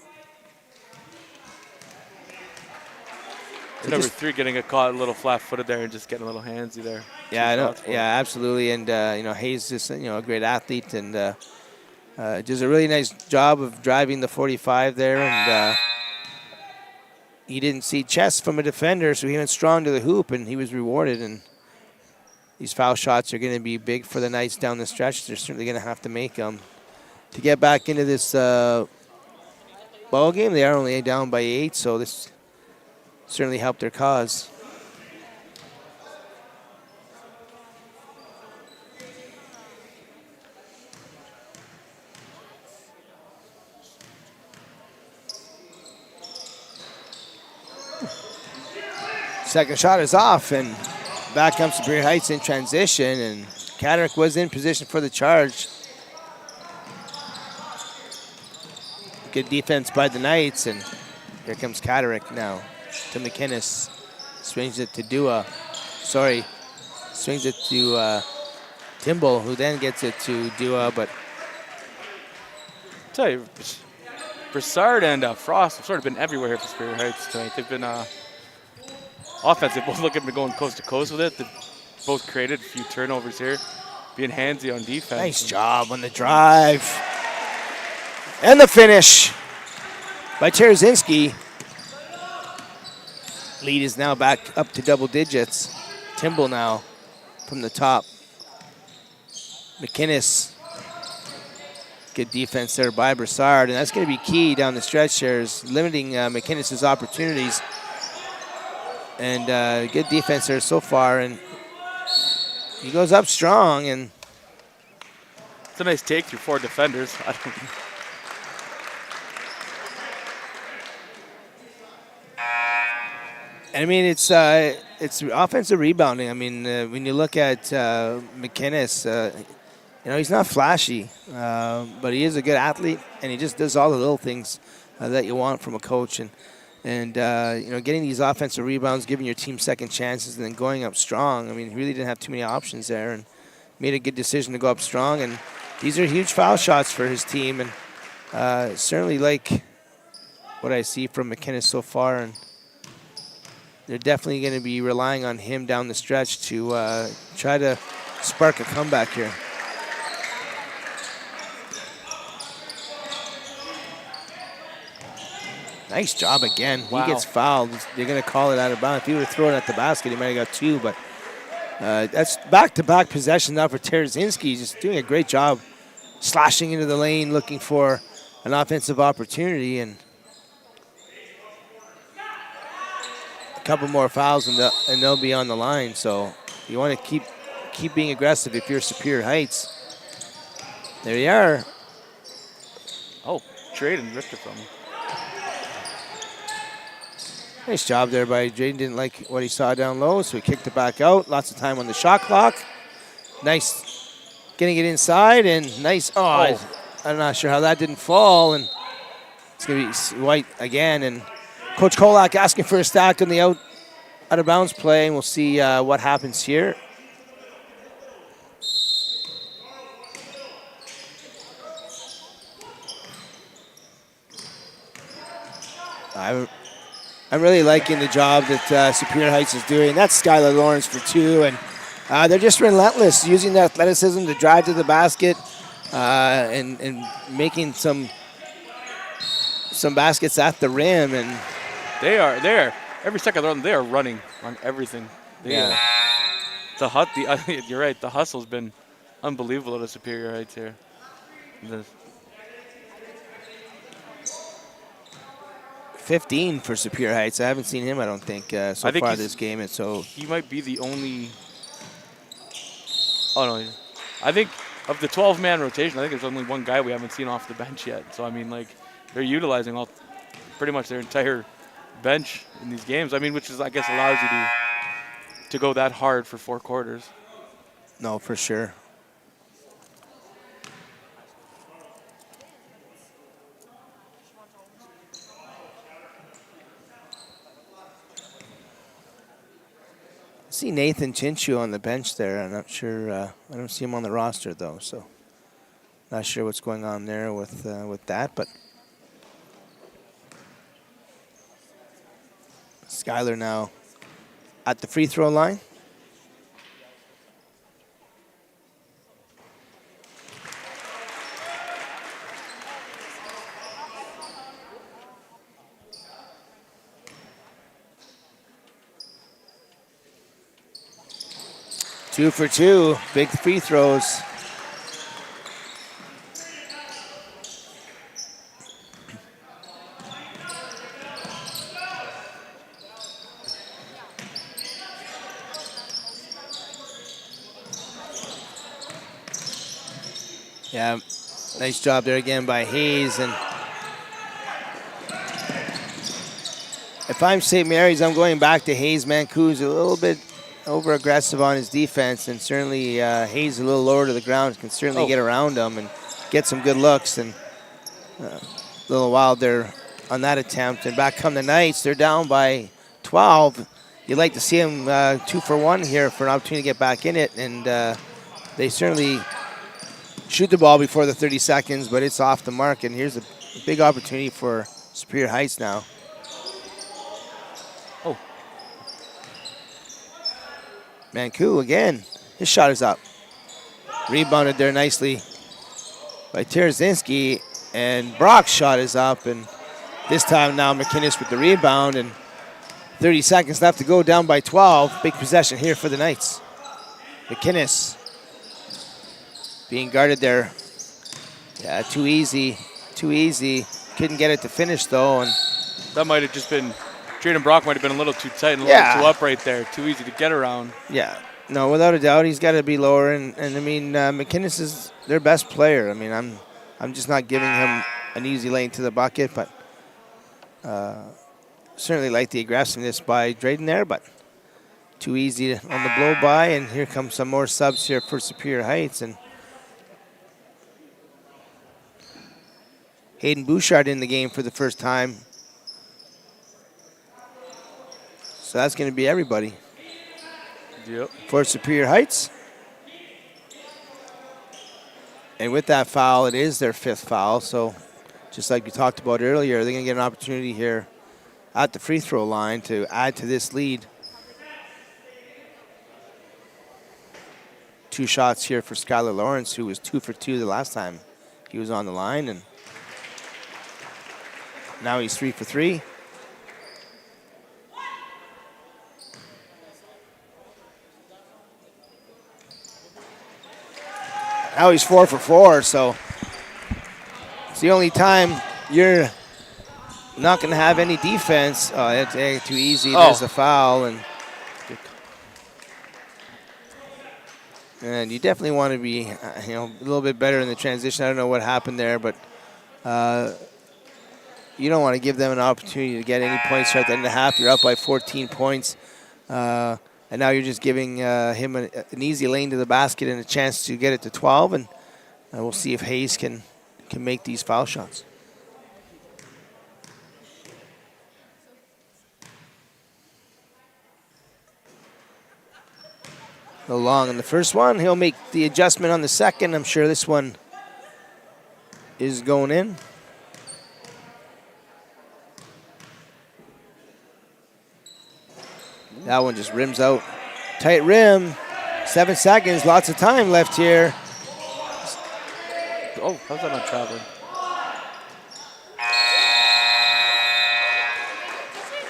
Number 3 getting caught a little flat-footed there and just getting a little handsy there. Yeah, I know. Yeah, absolutely. And Hayes is a great athlete, and does a really nice job of driving the 45 there, and he didn't see chest from a defender, so he went strong to the hoop, and he was rewarded. And these foul shots are going to be big for the Knights down the stretch. They're certainly going to have to make them. To get back into this ball game, they are only down by 8, so this certainly helped their cause. Second shot is off, and back comes Superior Heights in transition, and Catterick was in position for the charge. Good defense by the Knights, and here comes Catterick now to McInnes. Swings it to swings it to Timble, who then gets it to Dua, but I'll tell you, Broussard and Frost have sort of been everywhere here for Superior Heights tonight. They've been offense. They both look at me going coast to coast with it. They've both created a few turnovers here, being handsy on defense. nice job on the drive. And the finish by Terzinski. Lead is now back up to double digits. Timble now from the top. McInnes. Good defense there by Broussard, and that's going to be key down the stretch here, is limiting McInnes' opportunities. And good defense there so far, and he goes up strong. And it's a nice take through 4 defenders. I mean, it's offensive rebounding. I mean, when you look at McInnes, he's not flashy, but he is a good athlete, and he just does all the little things that you want from a coach. And getting these offensive rebounds, giving your team second chances, and then going up strong. I mean, he really didn't have too many options there, and made a good decision to go up strong. And these are huge foul shots for his team, and certainly like what I see from McInnes so far. And they're definitely going to be relying on him down the stretch to try to spark a comeback here. Nice job again. Wow. He gets fouled. They're going to call it out of bounds. If he would have thrown it at the basket, he might have got 2. But that's back-to-back possession now for Terzinski. Just doing a great job slashing into the lane, looking for an offensive opportunity. And a couple more fouls, and they'll be on the line. So you want to keep being aggressive if you're Superior Heights. There you are. Oh, Drayden ripped it from him. Nice job there by Drayden. Didn't like what he saw down low, so he kicked it back out. Lots of time on the shot clock. Nice getting it inside, and nice. Oh. I'm not sure how that didn't fall, and it's going to be White again. And Coach Kolak asking for a stack on the out of bounds play, and we'll see what happens here. I'm really liking the job that Superior Heights is doing. That's Skylar Lawrence for 2, and they're just relentless, using their athleticism to drive to the basket and making some baskets at the rim. And they are every second they are running on everything. Yeah. You're right. The hustle's been unbelievable at Superior Heights here. 15 for Superior Heights. I haven't seen him, I don't think, so far this game. And so he might be the only. Oh no, I think of the 12-man rotation, I think there's only one guy we haven't seen off the bench yet. So I mean, like, they're utilizing pretty much their entire bench in these games. I mean, which is, I guess, allows you to go that hard for 4 quarters. No, for sure. See Nathan Chinchu on the bench there. I'm not sure. I don't see him on the roster though, so not sure what's going on there with that. But Skylar now at the free throw line. 2 for 2, big free throws. Yeah, nice job there again by Hayes. And if I'm St. Mary's, I'm going back to Hayes. Manco's a little bit over-aggressive on his defense, and certainly Hayes a little lower to the ground, can certainly get around him and get some good looks. And a little wild there on that attempt. And back come the Knights. They're down by 12. You'd like to see them 2 for 1 here for an opportunity to get back in it. And they certainly shoot the ball before the 30 seconds, but it's off the mark. And here's a big opportunity for Superior Heights now. Mancu again, his shot is up. Rebounded there nicely by Tarazinski, and Brock's shot is up, and this time now McInnes with the rebound, and 30 seconds left to go, down by 12. Big possession here for the Knights. McInnes being guarded there. Yeah, too easy. Couldn't get it to finish though, and that might have just been, Jaden Brock might have been a little too tight and a little too upright there. Too easy to get around. Yeah, no, without a doubt, he's got to be lower. And I mean, McInnes is their best player. I mean, I'm just not giving him an easy lane to the bucket, but certainly like the aggressiveness by Drayden there, but too easy on the blow by. And here comes some more subs here for Superior Heights. And Hayden Bouchard in the game for the first time. So that's going to be everybody. Yep. For Superior Heights. And with that foul, it is their 5th foul. So just like we talked about earlier, they're going to get an opportunity here at the free throw line to add to this lead. 2 shots here for Skylar Lawrence, who was 2 for 2 the last time he was on the line. And now he's 3 for 3. Now he's 4 for 4, so it's the only time you're not going to have any defense. Oh, that's too easy. There's a foul. And you definitely want to be a little bit better in the transition. I don't know what happened there, but you don't want to give them an opportunity to get any points right at the end of the half. You're up by 14 points. And now you're just giving him an easy lane to the basket and a chance to get it to 12. And we'll see if Hayes can make these foul shots. A little long in the first one. He'll make the adjustment on the second. I'm sure this one is going in. That one just rims out. Tight rim. 7 seconds. Lots of time left here. Oh, how's that not traveling?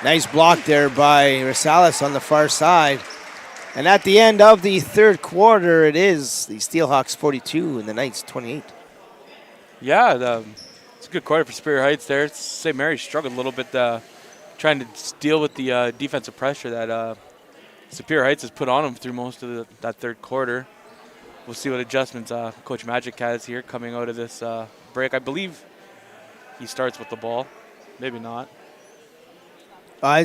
Nice block there by Rosales on the far side. And at the end of the third quarter, it is the Steelhawks 42 and the Knights 28. Yeah, it's a good quarter for Superior Heights there. St. Mary's struggled a little bit trying to deal with the defensive pressure that Superior Heights has put on them through most of that third quarter. We'll see what adjustments Coach Magic has here coming out of this break. I believe he starts with the ball. Maybe not. I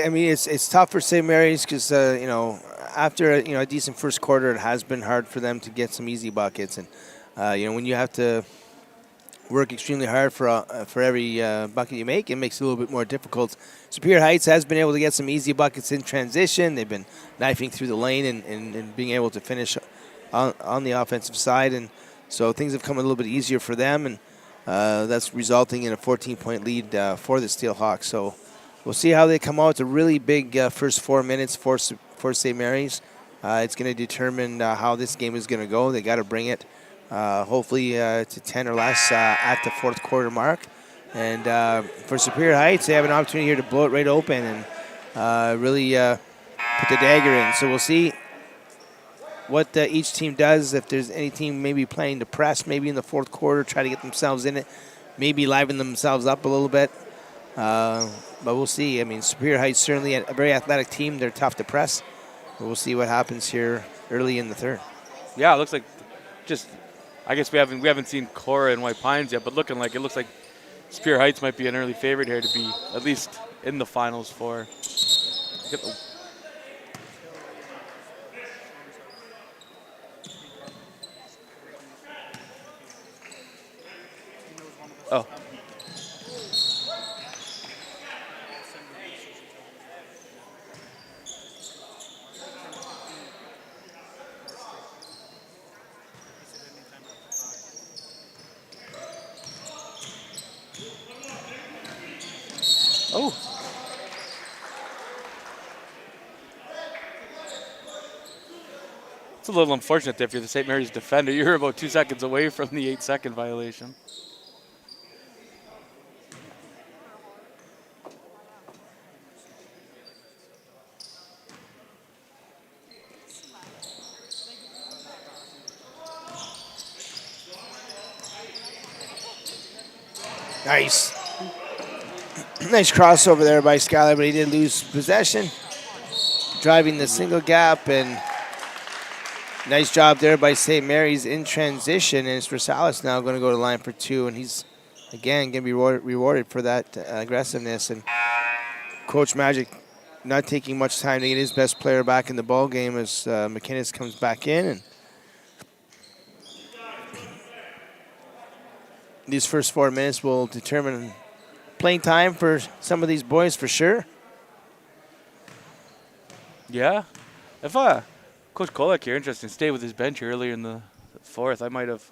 mean, it's tough for St. Mary's because, after a decent first quarter, it has been hard for them to get some easy buckets. And, when you have to work extremely hard for every bucket you make, it makes it a little bit more difficult. Superior Heights has been able to get some easy buckets in transition. They've been knifing through the lane and being able to finish on the offensive side. And so things have come a little bit easier for them. And that's resulting in a 14-point lead for the Steelhawks. So we'll see how they come out. It's a really big first 4 minutes for St. Mary's. It's going to determine how this game is going to go. They got to bring it hopefully to 10 or less at the fourth quarter mark. And for Superior Heights, they have an opportunity here to blow it right open and really put the dagger in. So we'll see what each team does. If there's any team maybe playing to press, maybe in the fourth quarter, try to get themselves in it, maybe liven themselves up a little bit. But we'll see. I mean, Superior Heights certainly a very athletic team. They're tough to press. But we'll see what happens here early in the third. Yeah, it looks like just. I guess we haven't seen Cora and White Pines yet, but it looks like Superior Heights might be an early favorite here to be at least in the finals for. Oh. Oh. It's a little unfortunate that if you're the St. Mary's defender, you're about 2 seconds away from the 8-second violation. Nice. Nice crossover there by Skyler, but he did lose possession. Driving the single gap, and nice job there by St. Mary's in transition. And it's Rosales now going to go to the line for two, and he's, again, going to be rewarded for that aggressiveness. And Coach Magic not taking much time to get his best player back in the ball game as McInnes comes back in. And these first 4 minutes will determine playing time for some of these boys for sure. Yeah. If Coach Kolek here, interesting, stayed with his bench earlier in the fourth, I might have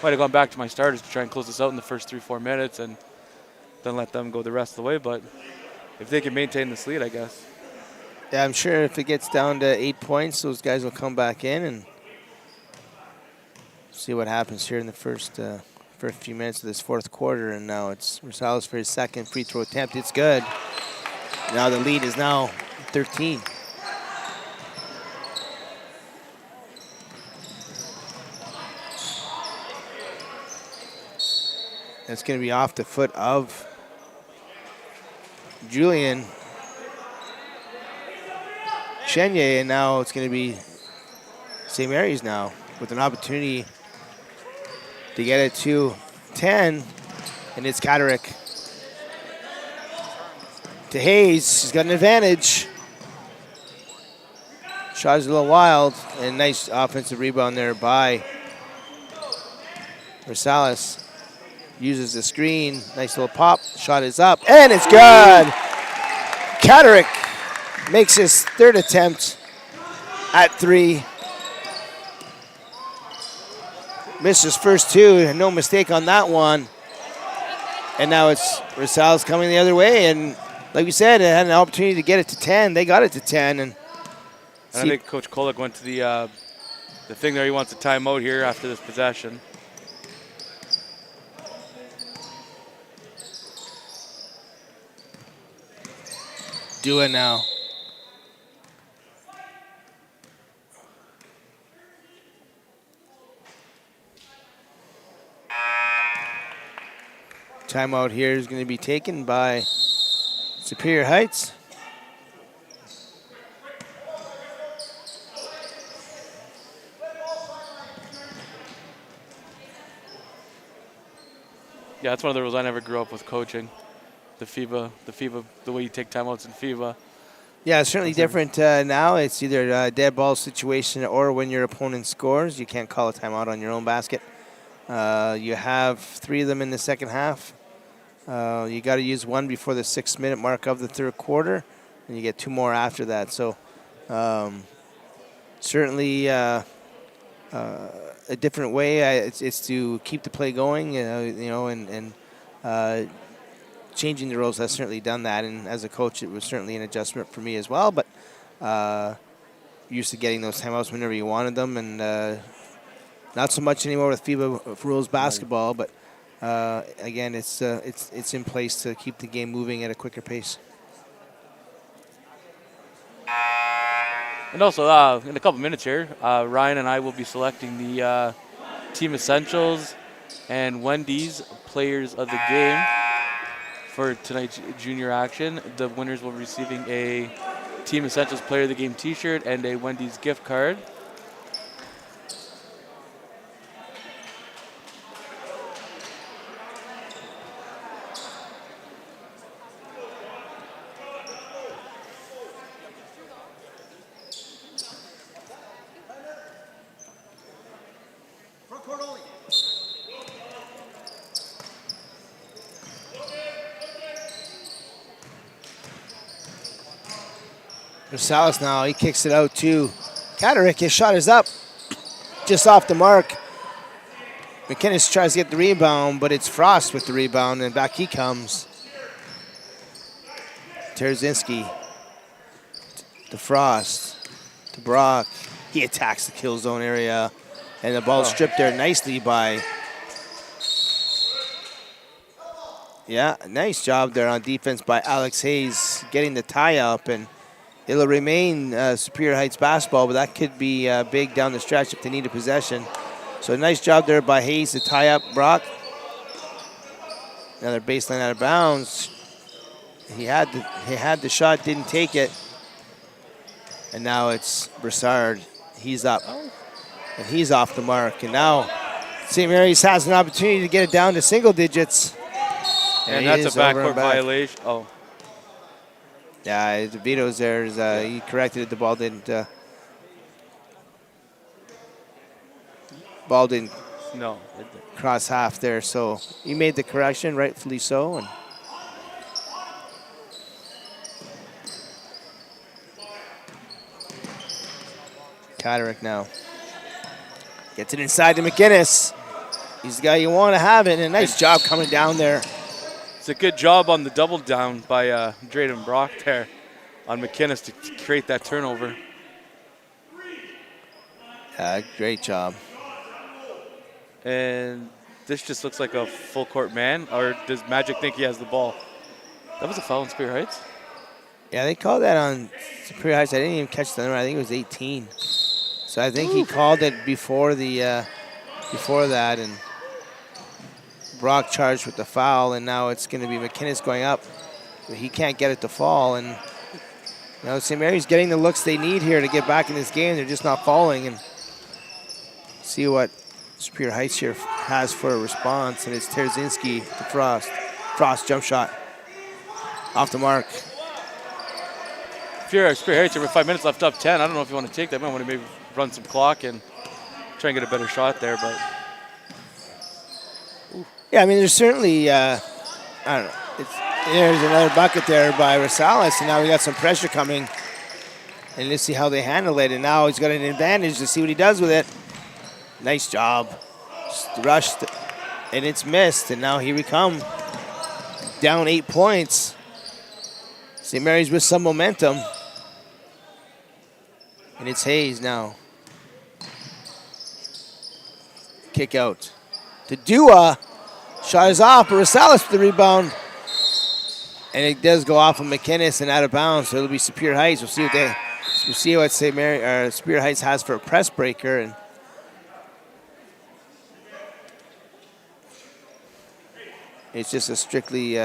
gone back to my starters to try and close this out in the first 3-4 minutes and then let them go the rest of the way. But if they can maintain this lead, I guess. Yeah, I'm sure if it gets down to 8 points, those guys will come back in and see what happens here in the first few minutes of this fourth quarter. And now it's Rosales for his second free throw attempt. It's good. Now the lead is now 13. That's going to be off the foot of Julian Chenye, and now it's going to be St. Mary's now with an opportunity to get it to 10, and it's Catterick to Hayes. He's got an advantage. Shot is a little wild, and nice offensive rebound there by Rosales. Uses the screen, nice little pop, shot is up, and it's good! Catterick makes his third attempt at three. Missed his first two, and no mistake on that one. And now it's Rosales coming the other way, and like we said, it had an opportunity to get it to 10. They got it to 10. And I think Coach Kolek went to the thing there. He wants a timeout here after this possession. Do it now. Timeout here is going to be taken by Superior Heights. Yeah, that's one of the rules I never grew up with coaching. The FIBA, the way you take timeouts in FIBA. Yeah, it's certainly different now. It's either a dead ball situation or when your opponent scores, you can't call a timeout on your own basket. You have 3 of them in the second half. You got to use one before the 6-minute mark of the third quarter, and you get 2 more after that. So certainly a different way. It's to keep the play going, and changing the rules has certainly done that. And as a coach, it was certainly an adjustment for me as well. But used to getting those timeouts whenever you wanted them, and not so much anymore with FIBA rules basketball. But again, it's in place to keep the game moving at a quicker pace. And also, in a couple minutes here, Ryan and I will be selecting the Team Essentials and Wendy's Players of the Game for tonight's junior action. The winners will be receiving a Team Essentials Player of the Game t-shirt and a Wendy's gift card. Rosales now, he kicks it out to Catterick. His shot is up, just off the mark. McInnes tries to get the rebound, but it's Frost with the rebound, and back he comes. Terzinski to Frost, to Brock. He attacks the kill zone area, and the ball stripped there nicely by... Yeah, nice job there on defense by Alex Hayes, getting the tie up, and it'll remain Superior Heights basketball, but that could be big down the stretch if they need a possession. So nice job there by Hayes to tie up Brock. Another baseline out of bounds. He had the shot, didn't take it. And now it's Broussard. He's up. And he's off the mark. And now St. Mary's has an opportunity to get it down to single digits. And that's a backcourt violation. Oh. Yeah, DeVito's there. He corrected it. The ball didn't. No. Cross half there. So he made the correction, rightfully so. And Catterick now gets it inside to McInnes. He's the guy you want to have it. And a nice job coming down there. It's a good job on the double down by Drayden Brock there on McInnes to create that turnover. Great job. And this just looks like a full court man, or does Magic think he has the ball? That was a foul on Superior Heights? Yeah, they called that on Superior Heights. I didn't even catch the number. I think it was 18. So I think he called it before that, and Brock charged with the foul, and now it's going to be McInnes going up. He can't get it to fall, and St. Mary's getting the looks they need here to get back in this game. They're just not falling, and see what Superior Heights here has for a response, and it's Terzinski to Frost. Frost jump shot off the mark. If you're Superior Heights, with 5 minutes left up 10, I don't know if you want to take that. I want to maybe run some clock and try and get a better shot there, but. Yeah, I mean, there's certainly, I don't know, there's another bucket there by Rosales, and now we got some pressure coming. And let's see how they handle it, and now he's got an advantage to see what he does with it. Nice job. Just rushed, and it's missed, and now here we come. Down 8 points. St. Mary's with some momentum. And it's Hayes now. Kick out to Dua. Shot is off, but Rosales with the rebound. And it does go off of McInnes and out of bounds, so it'll be Superior Heights. We'll see what Superior Heights has for a press breaker. And it's just a strictly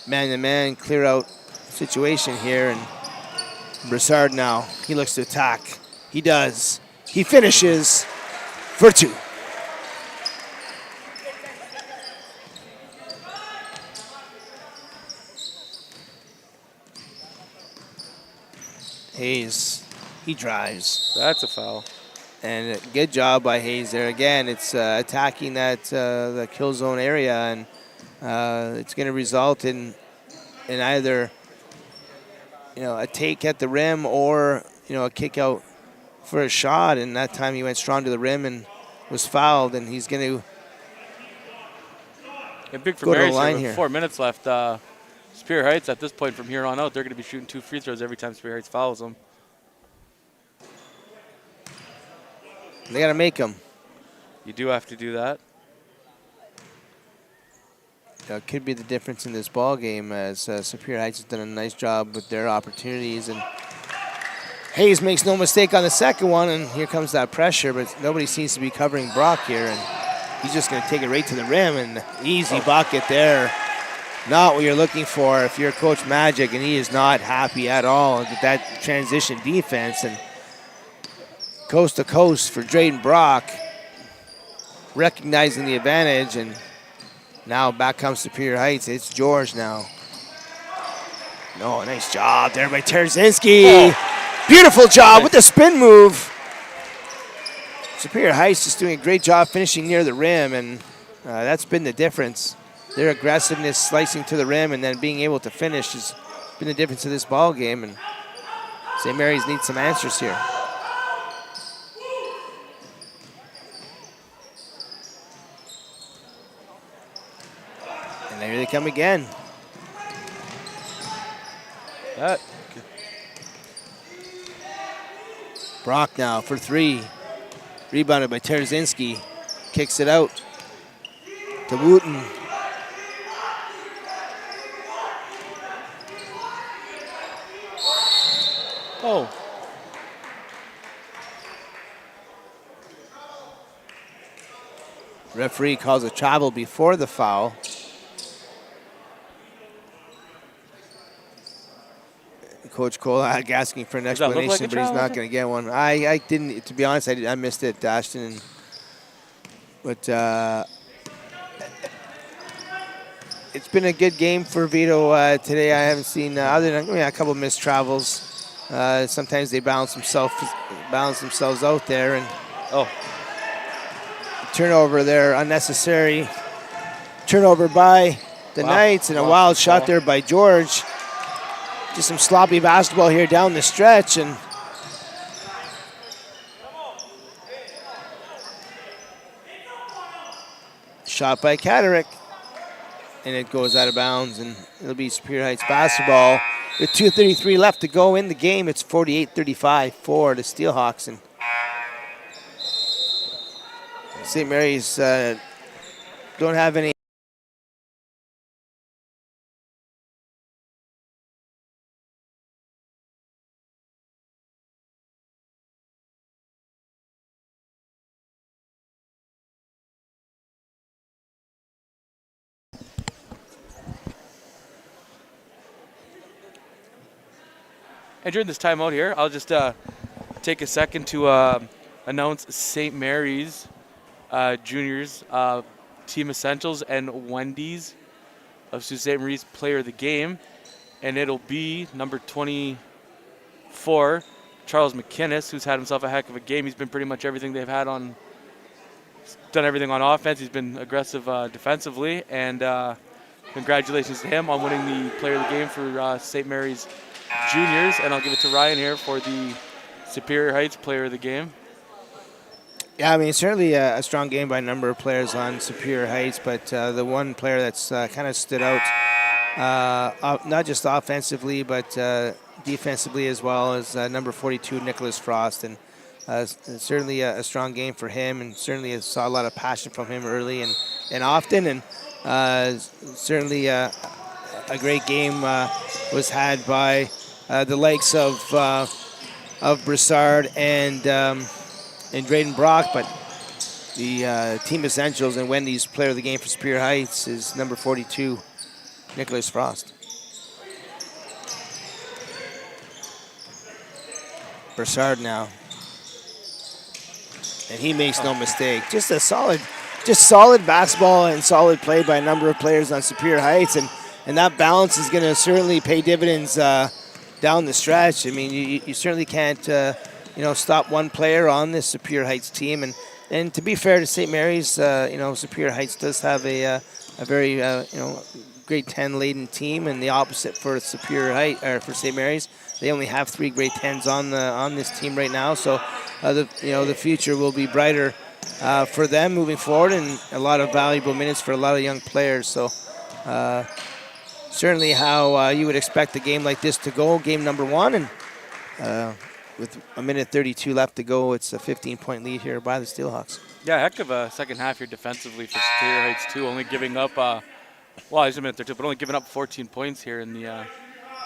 man-to-man clear-out situation here. And Broussard now, he looks to attack. He does. He finishes for 2. Hayes, he drives. That's a foul. And a good job by Hayes there. Again, it's attacking that the kill zone area, and it's going to result in either a take at the rim or a kick out for a shot. And that time he went strong to the rim and was fouled, and he's going to big for go to the Mary's line here. With 4 minutes left. Superior Heights at this point from here on out, they're going to be shooting 2 free throws every time Superior Heights fouls them. They got to make them. You do have to do that. It could be the difference in this ball game, as Superior Heights has done a nice job with their opportunities. And Hayes makes no mistake on the second one, and here comes that pressure, but nobody seems to be covering Brock here, and he's just going to take it right to the rim, and easy bucket there. Not what you're looking for if you're Coach Magic, and he is not happy at all with that transition defense. And coast to coast for Drayden Brock, recognizing the advantage, and now back comes Superior Heights. It's George now. No, nice job there by Terzinski. Beautiful job with the spin move. Superior Heights just doing a great job finishing near the rim, and that's been the difference. Their aggressiveness, slicing to the rim, and then being able to finish has been the difference of this ball game. And St. Mary's needs some answers here. And there they come again. Brock now for three. Rebounded by Terzinski. Kicks it out to Wooten. Oh. Referee calls a travel before the foul. Coach Kolak asking for an explanation, but he's not going to get one. I didn't, to be honest, I missed it, Ashton. But it's been a good game for Vito today. I haven't seen, other than a couple of missed travels. Sometimes they balance themselves out there. And turnover there, unnecessary. Turnover by the Knights, and a wild shot there by George. Just some sloppy basketball here down the stretch, and shot by Catterick, and it goes out of bounds, and it'll be Superior Heights basketball. With 2:33 left to go in the game, it's 48-35 for the Steelhawks, and St. Mary's don't have any. And during this timeout here, I'll just take a second to announce St. Mary's Juniors Team Essentials and Wendy's of Sault Ste. Marie's Player of the Game. And it'll be number 24, Charles McInnes, who's had himself a heck of a game. He's been pretty much everything they've had on, done everything on offense. He's been aggressive defensively. And congratulations to him on winning the Player of the Game for St. Mary's Juniors, and I'll give it to Ryan here for the Superior Heights Player of the Game. Yeah, I mean, certainly a strong game by a number of players on Superior Heights, but the one player that's kind of stood out, not just offensively, but defensively as well, is number 42, Nicholas Frost, and certainly a strong game for him, and certainly saw a lot of passion from him early and often, and certainly a great game was had by the likes of Broussard and Drayden Brock, but the Team Essentials and Wendy's Player of the Game for Superior Heights is number 42, Nicholas Frost. Broussard now, and he makes no mistake. Just solid basketball and solid play by a number of players on Superior Heights, and that balance is going to certainly pay dividends down the stretch. I mean, you certainly can't, stop one player on this Superior Heights team. And to be fair to St. Mary's, Superior Heights does have a very, grade 10 laden team, and the opposite for Superior Heights or for St. Mary's. They only have 3 grade 10s on this team right now. So, the future will be brighter for them moving forward, and a lot of valuable minutes for a lot of young players. So. Certainly how you would expect a game like this to go, game number 1. And with a minute 32 left to go, it's a 15-point lead here by the Steelhawks. Yeah, heck of a second half here defensively for Superior Heights, too. Only giving up, there's a minute there, too, but only giving up 14 points here in the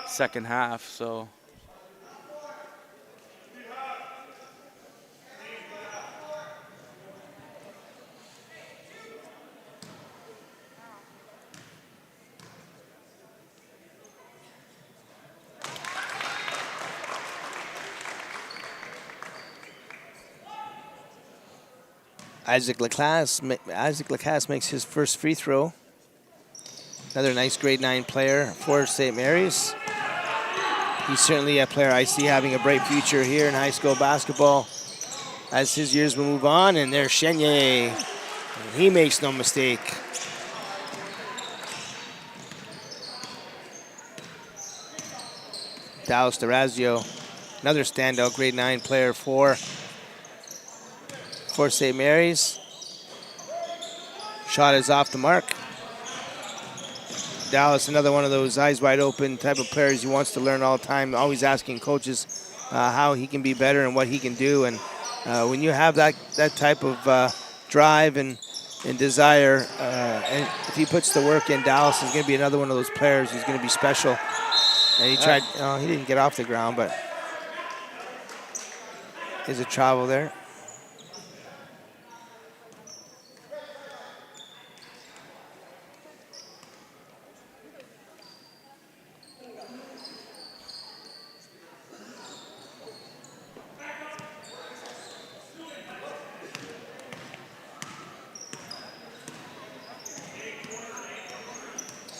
second half. So Isaac Lacasse makes his first free throw. Another nice grade 9 player for St. Mary's. He's certainly a player I see having a bright future here in high school basketball as his years will move on. And there's Chenye. He makes no mistake. Dallas Durazio, another standout grade 9 player for St. Mary's. Shot is off the mark. Dallas, another one of those eyes wide open type of players. He wants to learn all the time, always asking coaches how he can be better and what he can do. And when you have that type of drive and desire, and if he puts the work in, Dallas is going to be another one of those players who's going to be special. And he tried, he didn't get off the ground, but there's a travel there.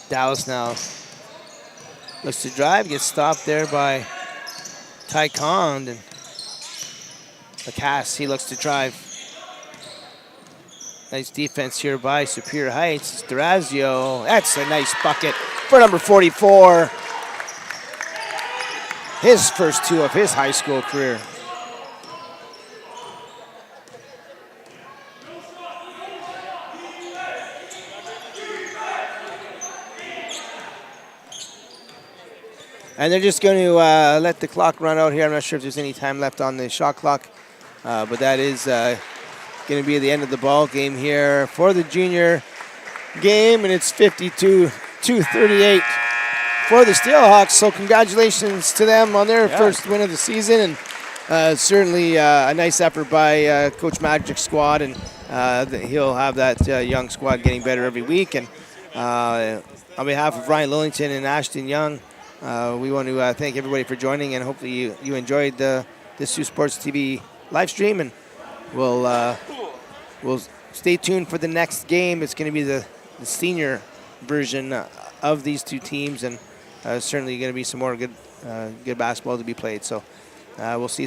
Dallas now looks to drive, gets stopped there by Ty Kond, and Lacasse, he looks to drive. Nice defense here by Superior Heights. It's Durazio. That's a nice bucket for number 44. His first 2 of his high school career. And they're just going to let the clock run out here. I'm not sure if there's any time left on the shot clock, but that is going to be the end of the ball game here for the junior game, and it's 52-38 for the Steelhawks. So congratulations to them on their first win of the season, and certainly a nice effort by Coach Magic's squad, and he'll have that young squad getting better every week. And on behalf of Ryan Lillington and Ashton Young, we want to thank everybody for joining, and hopefully you enjoyed this Sault Sports TV live stream, and we'll stay tuned for the next game. It's going to be the senior version of these two teams, and certainly going to be some more good basketball to be played. So we'll see you soon.